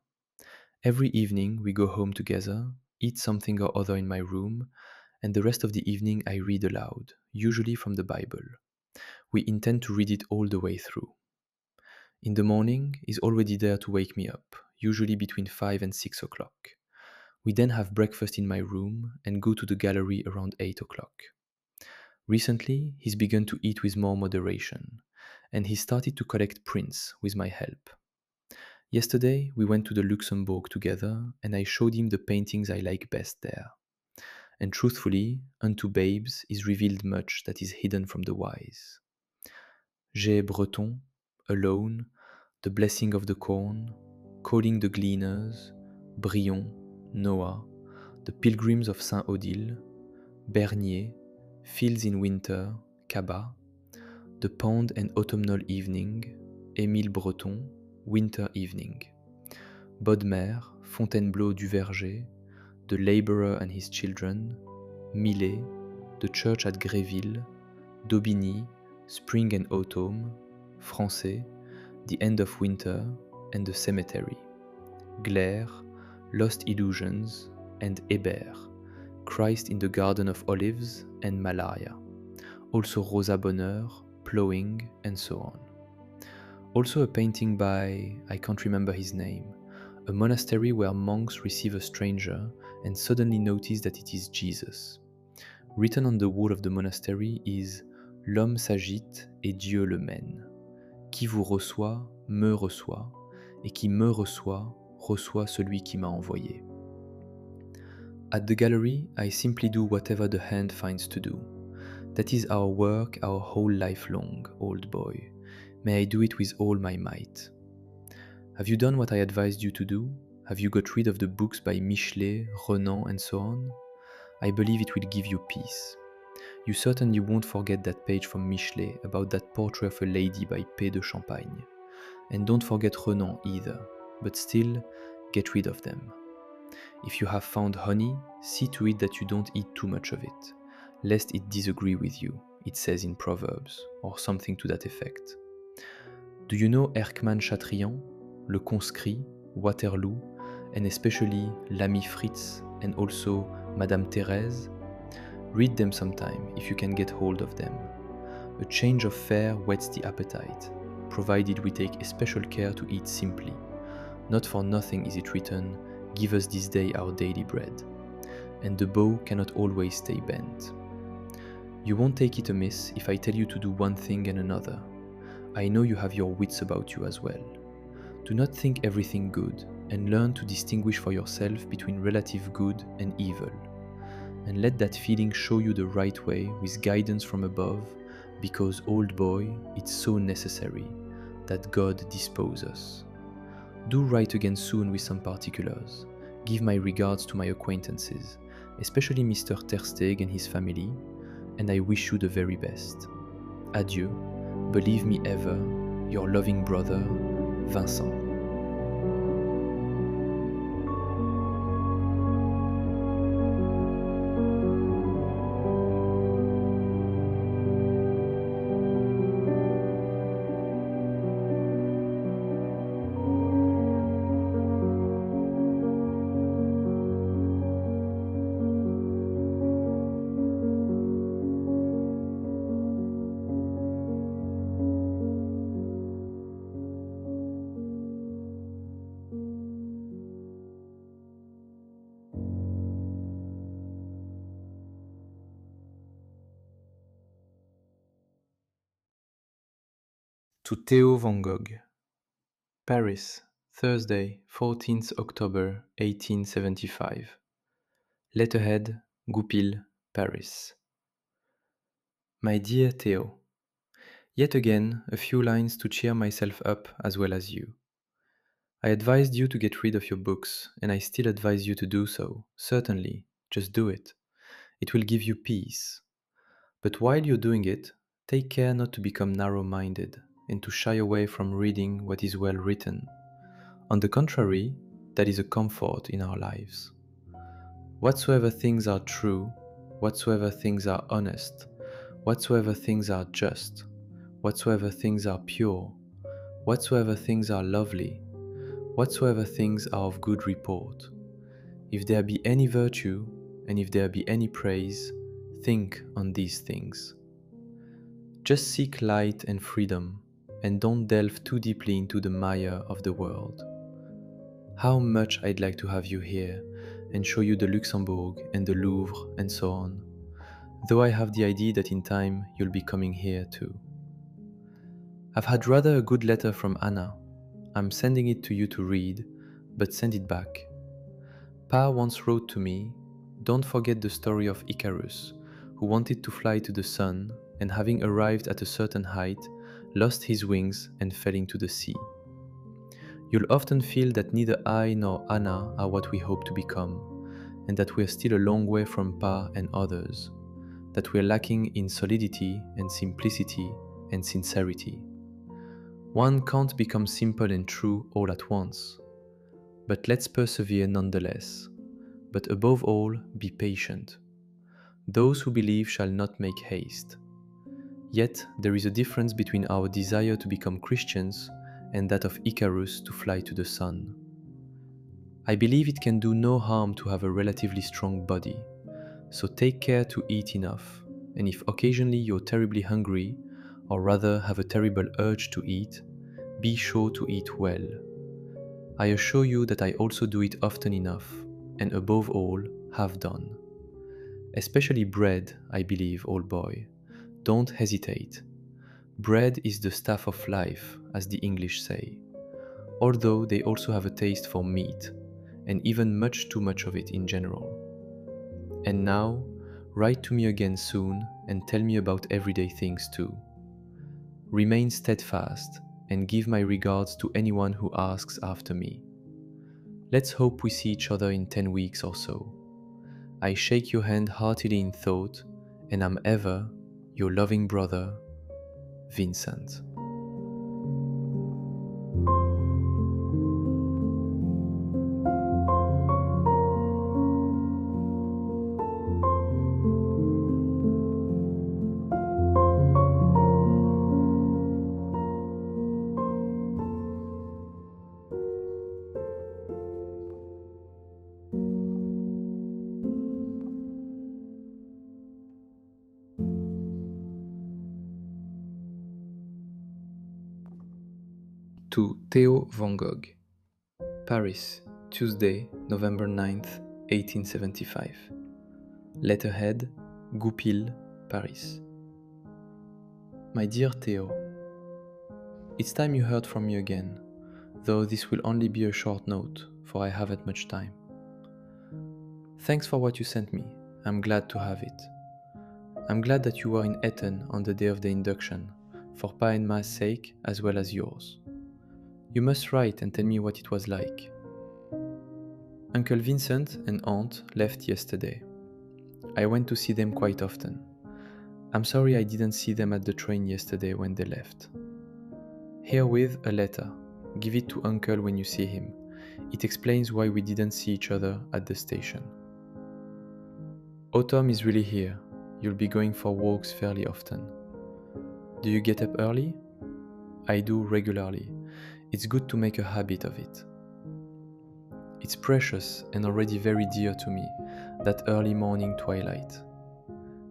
Every evening we go home together, eat something or other in my room, and the rest of the evening I read aloud, usually from the Bible. We intend to read it all the way through. In the morning, he's already there to wake me up, usually between 5 and 6 o'clock. We then have breakfast in my room and go to the gallery around 8 o'clock. Recently, he's begun to eat with more moderation, and he started to collect prints with my help. Yesterday, we went to the Luxembourg together, and I showed him the paintings I like best there. And truthfully, unto babes is revealed much that is hidden from the wise. J'ai Breton, Alone, The Blessing of the Corn, Calling the Gleaners, Brion, Noah, The Pilgrims of Saint Odile, Bernier, Fields in Winter, Cabas, The Pond and Autumnal Evening, Émile Breton, Winter Evening, Bodmer, Fontainebleau du Verger, The Labourer and His Children, Millet, The Church at Gréville, Daubigny, Spring and Autumn, Français, The End of Winter, and The Cemetery, Glaire, Lost Illusions, and Hébert, Christ in the Garden of Olives, and Malaria, also Rosa Bonheur, Plowing, and so on. Also a painting by, I can't remember his name, a monastery where monks receive a stranger and suddenly notice that it is Jesus. Written on the wall of the monastery is L'homme s'agite et Dieu le mène. Qui vous reçoit, me reçoit, et qui me reçoit, reçoit celui qui m'a envoyé. At the gallery, I simply do whatever the hand finds to do. That is our work our whole life long, old boy. May I do it with all my might. Have you done what I advised you to do? Have you got rid of the books by Michelet, Renan, and so on? I believe it will give you peace. You certainly won't forget that page from Michelet about that portrait of a lady by P. de Champagne. And don't forget Renan either, but still, get rid of them. If you have found honey, see to it that you don't eat too much of it, lest it disagree with you, it says in Proverbs, or something to that effect. Do you know Erckmann Chatrian, Le Conscrit, Waterloo, and especially L'Ami Fritz, and also Madame Thérèse? Read them sometime if you can get hold of them. A change of fare whets the appetite, provided we take especial care to eat simply. Not for nothing is it written, give us this day our daily bread. And the bow cannot always stay bent. You won't take it amiss if I tell you to do one thing and another. I know you have your wits about you as well. Do not think everything good, and learn to distinguish for yourself between relative good and evil. And let that feeling show you the right way with guidance from above, because, old boy, it's so necessary that God dispose us. Do write again soon with some particulars. Give my regards to my acquaintances, especially Mr. Tersteg and his family, and I wish you the very best. Adieu. Believe me ever, your loving brother, Vincent. To Theo van Gogh. Paris, Thursday, 14th October 1875. Letterhead, Goupil, Paris. My dear Theo, yet again a few lines to cheer myself up as well as you. I advised you to get rid of your books, and I still advise you to do so. Certainly, just do it. It will give you peace. But while you're doing it, take care not to become narrow minded and to shy away from reading what is well written. On the contrary, that is a comfort in our lives. Whatsoever things are true, whatsoever things are honest, whatsoever things are just, whatsoever things are pure, whatsoever things are lovely, whatsoever things are of good report, if there be any virtue, and if there be any praise, think on these things. Just seek light and freedom, and don't delve too deeply into the mire of the world. How much I'd like to have you here and show you the Luxembourg and the Louvre and so on, though I have the idea that in time you'll be coming here too. I've had rather a good letter from Anna. I'm sending it to you to read, but send it back. Pa once wrote to me, "Don't forget the story of Icarus, who wanted to fly to the sun and having arrived at a certain height, lost his wings and fell into the sea." You'll often feel that neither I nor Anna are what we hope to become, and that we're still a long way from Pa and others, that we're lacking in solidity and simplicity and sincerity. One can't become simple and true all at once, but let's persevere nonetheless. But above all, be patient. Those who believe shall not make haste. Yet there is a difference between our desire to become Christians and that of Icarus to fly to the sun. I believe it can do no harm to have a relatively strong body, so take care to eat enough, and if occasionally you're terribly hungry, or rather have a terrible urge to eat, be sure to eat well. I assure you that I also do it often enough, and above all, have done. Especially bread, I believe, old boy. Don't hesitate. Bread is the staff of life, as the English say, although they also have a taste for meat, and even much too much of it in general. And now, write to me again soon and tell me about everyday things too. Remain steadfast and give my regards to anyone who asks after me. Let's hope we see each other in 10 weeks or so. I shake your hand heartily in thought, and am ever your loving brother, Vincent. To Theo van Gogh, Paris, Tuesday, November 9th, 1875. Letterhead, Goupil, Paris. My dear Theo, it's time you heard from me again, though this will only be a short note, for I haven't much time. Thanks for what you sent me. I'm glad to have it. I'm glad that you were in Eton on the day of the induction, for Pa and Ma's sake as well as yours. You must write and tell me what it was like. Uncle Vincent and Aunt left yesterday. I went to see them quite often. I'm sorry I didn't see them at the train yesterday when they left. Herewith a letter. Give it to Uncle when you see him. It explains why we didn't see each other at the station. Autumn is really here. You'll be going for walks fairly often. Do you get up early? I do regularly. It's good to make a habit of it. It's precious and already very dear to me, that early morning twilight.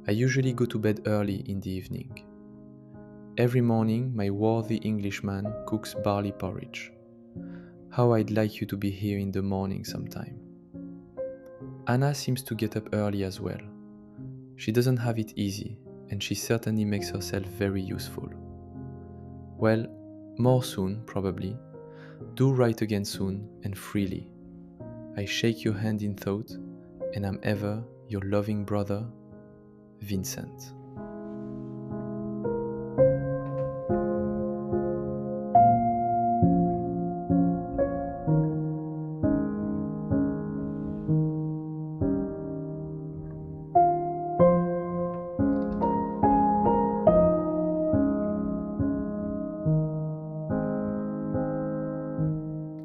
I usually go to bed early in the evening. Every morning my worthy Englishman cooks barley porridge. How I'd like you to be here in the morning sometime. Anna seems to get up early as well. She doesn't have it easy, and she certainly makes herself very useful. Well, more soon, probably. Do write again soon and freely. I shake your hand in thought, and I'm ever your loving brother, Vincent.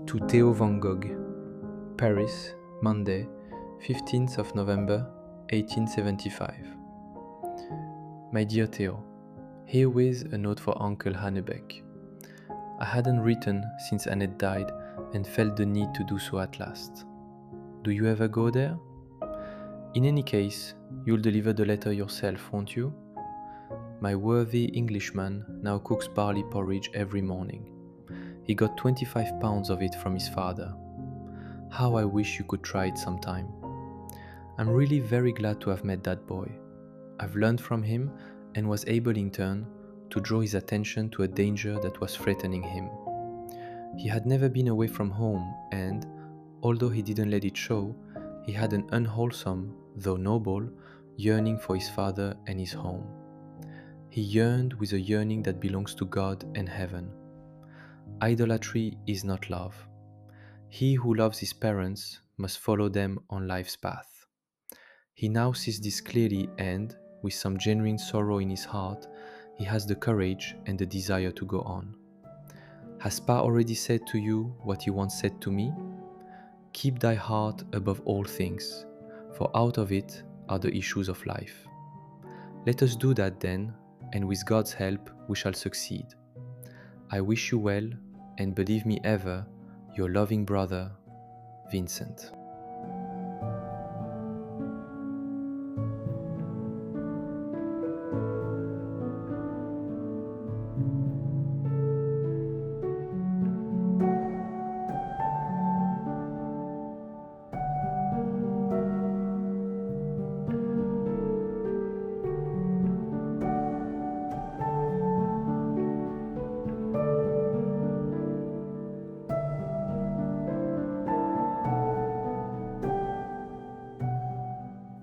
To Theo van Gogh, Paris, Monday, 15th of November, 1875. My dear Theo, herewith a note for Uncle Hannebeck. I hadn't written since Annette died and felt the need to do so at last. Do you ever go there? In any case, you'll deliver the letter yourself, won't you? My worthy Englishman now cooks barley porridge every morning. He got 25 pounds of it from his father. How I wish you could try it sometime. I'm really very glad to have met that boy. I've learned from him and was able in turn to draw his attention to a danger that was threatening him. He had never been away from home and, although he didn't let it show, he had an unwholesome, though noble, yearning for his father and his home. He yearned with a yearning that belongs to God and heaven. Idolatry is not love. He who loves his parents must follow them on life's path. He now sees this clearly and, with some genuine sorrow in his heart, he has the courage and the desire to go on. Has Pa already said to you what he once said to me? Keep thy heart above all things, for out of it are the issues of life. Let us do that then, and with God's help we shall succeed. I wish you well, and believe me ever, your loving brother, Vincent.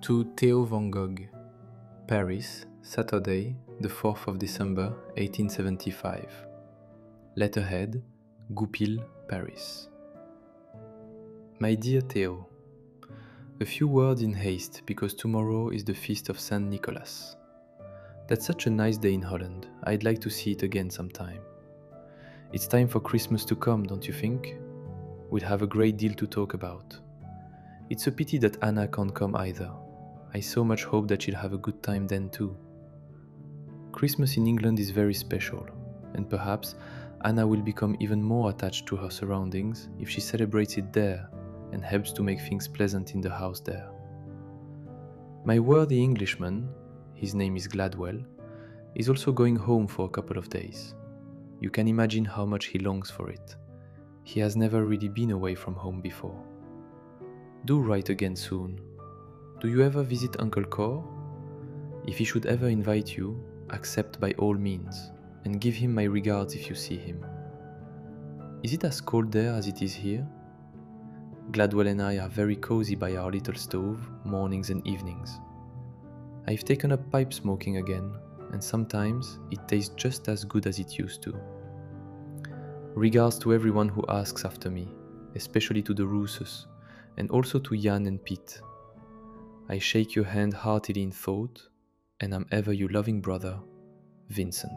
To Theo van Gogh, Paris, Saturday, the 4th of December, 1875. Letterhead, Goupil, Paris. My dear Theo, a few words in haste because tomorrow is the feast of Saint Nicholas. That's such a nice day in Holland. I'd like to see it again sometime. It's time for Christmas to come, don't you think? We'll have a great deal to talk about. It's a pity that Anna can't come either. I so much hope that she'll have a good time then too. Christmas in England is very special, and perhaps Anna will become even more attached to her surroundings if she celebrates it there and helps to make things pleasant in the house there. My worthy Englishman, his name is Gladwell, is also going home for a couple of days. You can imagine how much he longs for it. He has never really been away from home before. Do write again soon. Do you ever visit Uncle Cor? If he should ever invite you, accept by all means, and give him my regards if you see him. Is it as cold there as it is here? Gladwell and I are very cozy by our little stove, mornings and evenings. I've taken up pipe smoking again, and sometimes it tastes just as good as it used to. Regards to everyone who asks after me, especially to the Rooses, and also to Jan and Pete. I shake your hand heartily in thought, and am ever your loving brother, Vincent.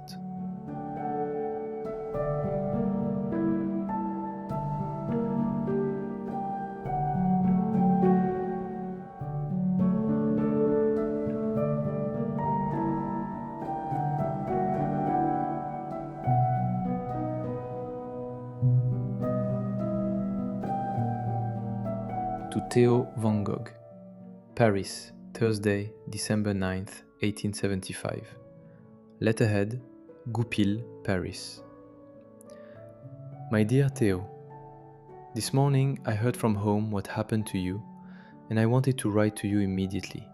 To Theo van Gogh, Paris, Thursday, December 9th, 1875. Letterhead, Goupil, Paris. My dear Theo, this morning I heard from home what happened to you, and I wanted to write to you immediately.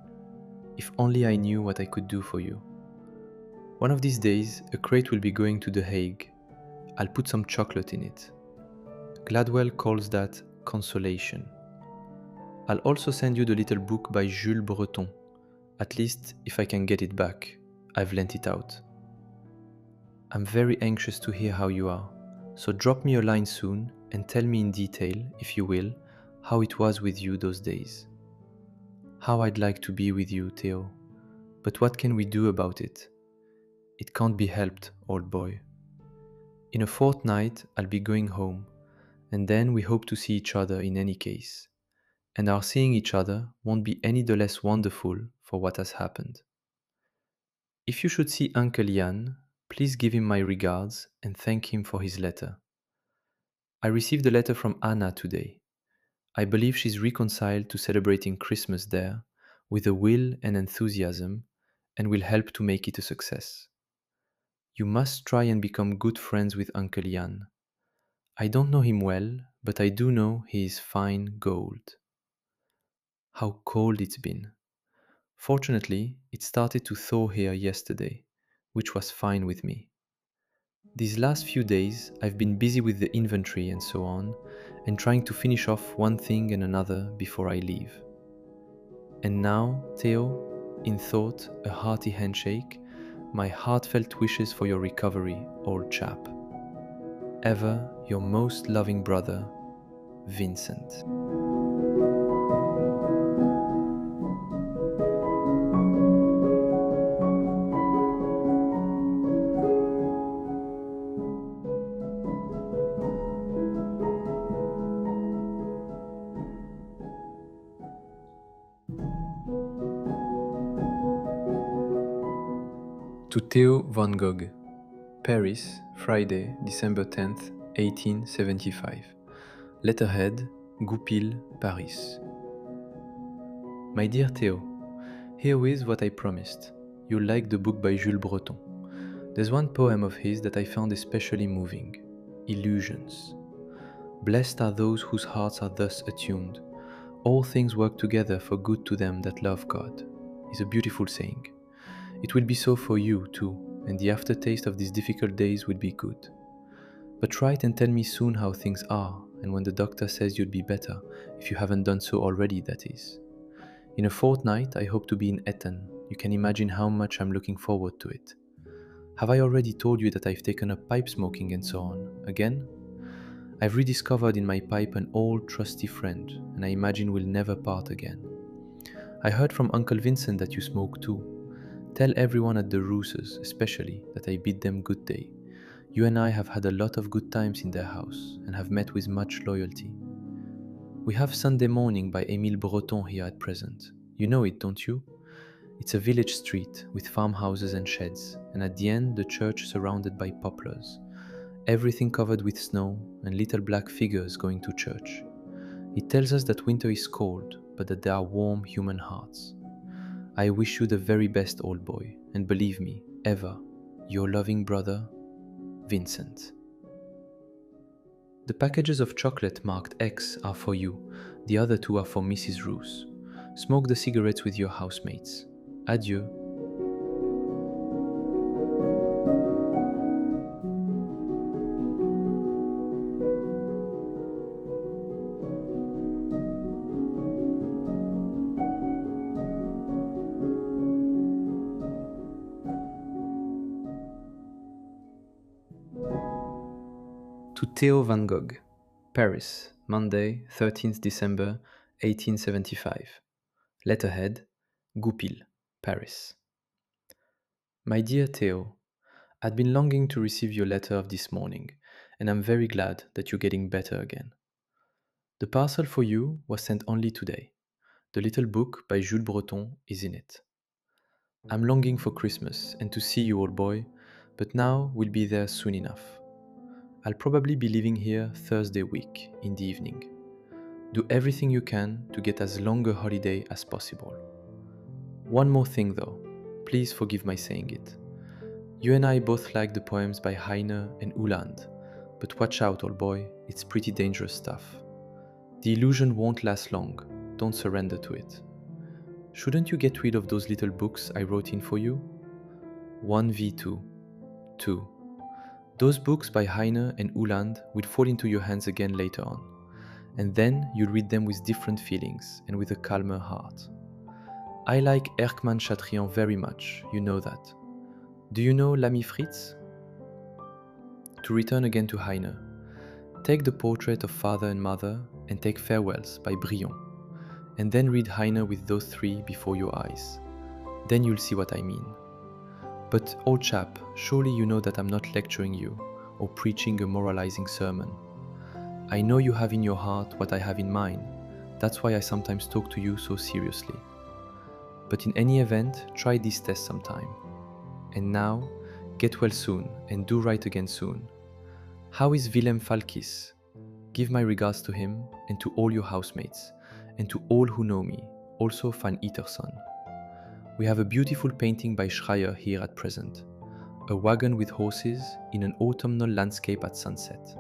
If only I knew what I could do for you. One of these days, a crate will be going to The Hague. I'll put some chocolate in it. Gladwell calls that consolation. I'll also send you the little book by Jules Breton, at least if I can get it back. I've lent it out. I'm very anxious to hear how you are, so drop me a line soon and tell me in detail, if you will, how it was with you those days. How I'd like to be with you, Theo, but what can we do about it? It can't be helped, old boy. In a fortnight, I'll be going home, and then we hope to see each other in any case. And our seeing each other won't be any the less wonderful for what has happened. If you should see Uncle Jan, please give him my regards and thank him for his letter. I received a letter from Anna today. I believe she's reconciled to celebrating Christmas there with a will and enthusiasm and will help to make it a success. You must try and become good friends with Uncle Jan. I don't know him well, but I do know he is fine gold. How cold it's been. Fortunately, it started to thaw here yesterday, which was fine with me. These last few days, I've been busy with the inventory and so on, and trying to finish off one thing and another before I leave. And now, Theo, in thought, a hearty handshake, my heartfelt wishes for your recovery, old chap. Ever your most loving brother, Vincent. To Theo van Gogh, Paris, Friday, December 10th, 1875. Letterhead, Goupil, Paris. My dear Theo, herewith what I promised. You'll like the book by Jules Breton. There's one poem of his that I found especially moving. Illusions. Blessed are those whose hearts are thus attuned. All things work together for good to them that love God, is a beautiful saying. It will be so for you too, and the aftertaste of these difficult days will be good. But write and tell me soon how things are, and when the doctor says you'd be better, if you haven't done so already, that is. In a fortnight, I hope to be in Eton. You can imagine how much I'm looking forward to it. Have I already told you that I've taken up pipe smoking and so on, again? I've rediscovered in my pipe an old trusty friend, and I imagine we'll never part again. I heard from Uncle Vincent that you smoke too. Tell everyone at the Rooses, especially, that I bid them good day. You and I have had a lot of good times in their house, and have met with much loyalty. We have Sunday morning by Émile Breton here at present. You know it, don't you? It's a village street, with farmhouses and sheds, and at the end the church surrounded by poplars. Everything covered with snow, and little black figures going to church. It tells us that winter is cold, but that there are warm human hearts. I wish you the very best, old boy, and believe me, ever, your loving brother, Vincent. The packages of chocolate marked X are for you, the other two are for Mrs. Roos. Smoke the cigarettes with your housemates. Adieu. To Theo van Gogh, Paris, Monday, 13th December, 1875. Letterhead, Goupil, Paris. My dear Theo, I'd been longing to receive your letter of this morning, and I'm very glad that you're getting better again. The parcel for you was sent only today. The little book by Jules Breton is in it. I'm longing for Christmas and to see you, old boy, but now we'll be there soon enough. I'll probably be leaving here Thursday week in the evening. Do everything you can to get as long a holiday as possible. One more thing though, please forgive my saying it. You and I both like the poems by Heine and Uhland, but watch out, old boy, it's pretty dangerous stuff. The illusion won't last long, don't surrender to it. Shouldn't you get rid of those little books I wrote in for you? 1v2, 2. Those books by Heine and Uhland will fall into your hands again later on, and then you'll read them with different feelings and with a calmer heart. I like Erckmann Chatrian very much, you know that. Do you know L'Ami Fritz? To return again to Heine, take the portrait of father and mother and take Farewells by Brion, and then read Heine with those three before your eyes. Then you'll see what I mean. But old chap, surely you know that I'm not lecturing you or preaching a moralizing sermon. I know you have in your heart what I have in mine. That's why I sometimes talk to you so seriously. But in any event, try this test sometime. And now, get well soon and do write again soon. How is Willem Falkis? Give my regards to him and to all your housemates and to all who know me, also Van Iterson. We have a beautiful painting by Schreier here at present. A wagon with horses in an autumnal landscape at sunset.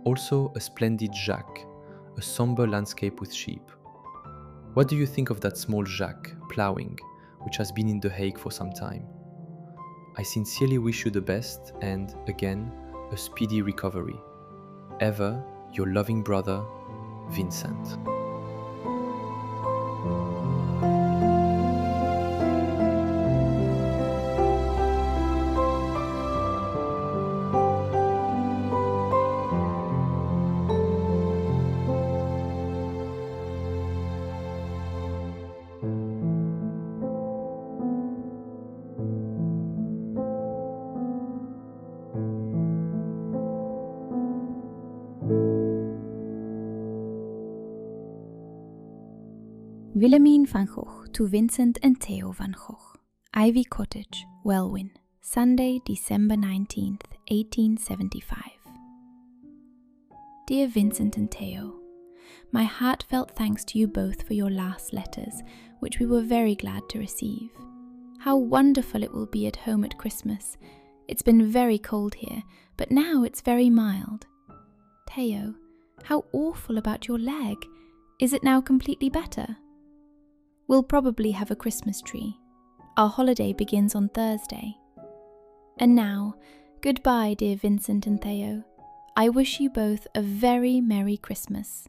Also a splendid Jacques, a somber landscape with sheep. What do you think of that small Jacques ploughing, which has been in The Hague for some time? I sincerely wish you the best and, again, a speedy recovery. Ever, your loving brother, Vincent. Wilhelmine van Gogh to Vincent and Theo van Gogh. Ivy Cottage, Welwyn, Sunday, December 19th, 1875. Dear Vincent and Theo, my heartfelt thanks to you both for your last letters, which we were very glad to receive. How wonderful it will be at home at Christmas. It's been very cold here, but now it's very mild. Theo, how awful about your leg. Is it now completely better? We'll probably have a Christmas tree. Our holiday begins on Thursday. And now, goodbye, dear Vincent and Theo. I wish you both a very Merry Christmas.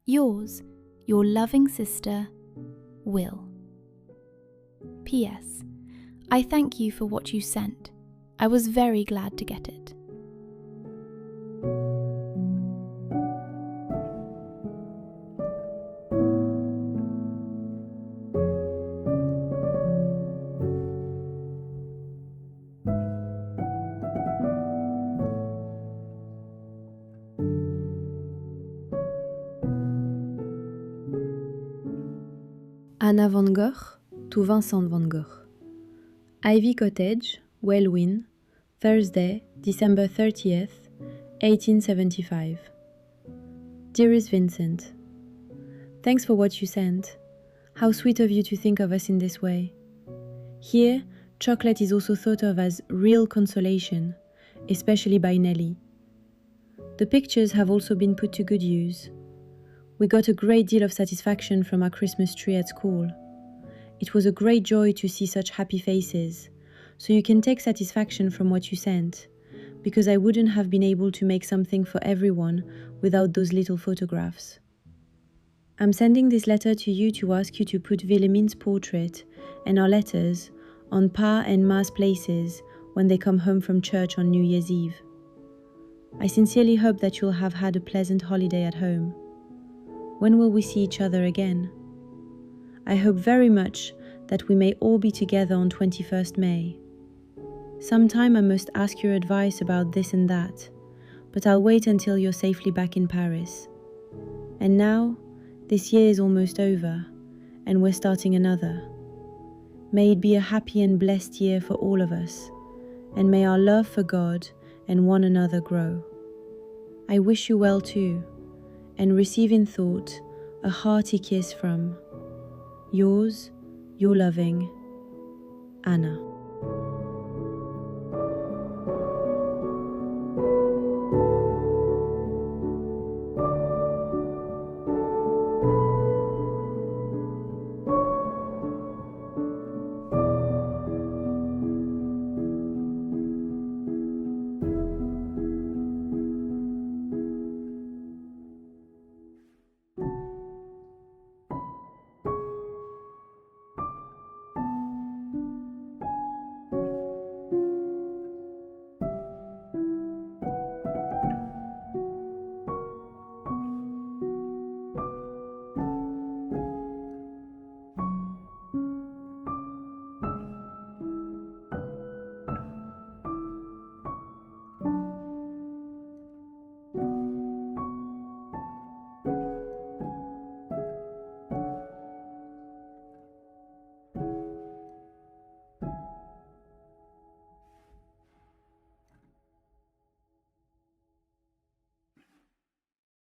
Yours, your loving sister, Will. P.S. I thank you for what you sent. I was very glad to get it. Anna van Gogh to Vincent van Gogh. Ivy Cottage, Welwyn, Thursday, December 30th, 1875. Dearest Vincent, thanks for what you sent. How sweet of you to think of us in this way. Here, chocolate is also thought of as real consolation, especially by Nelly. The pictures have also been put to good use. We got a great deal of satisfaction from our Christmas tree at school. It was a great joy to see such happy faces, so you can take satisfaction from what you sent, because I wouldn't have been able to make something for everyone without those little photographs. I'm sending this letter to you to ask you to put Willemine's portrait and our letters on Pa and Ma's places when they come home from church on New Year's Eve. I sincerely hope that you'll have had a pleasant holiday at home. When will we see each other again? I hope very much that we may all be together on 21st May. Sometime I must ask your advice about this and that, but I'll wait until you're safely back in Paris. And now, this year is almost over, and we're starting another. May it be a happy and blessed year for all of us, and may our love for God and one another grow. I wish you well too, and receive in thought a hearty kiss from yours, your loving, Anna.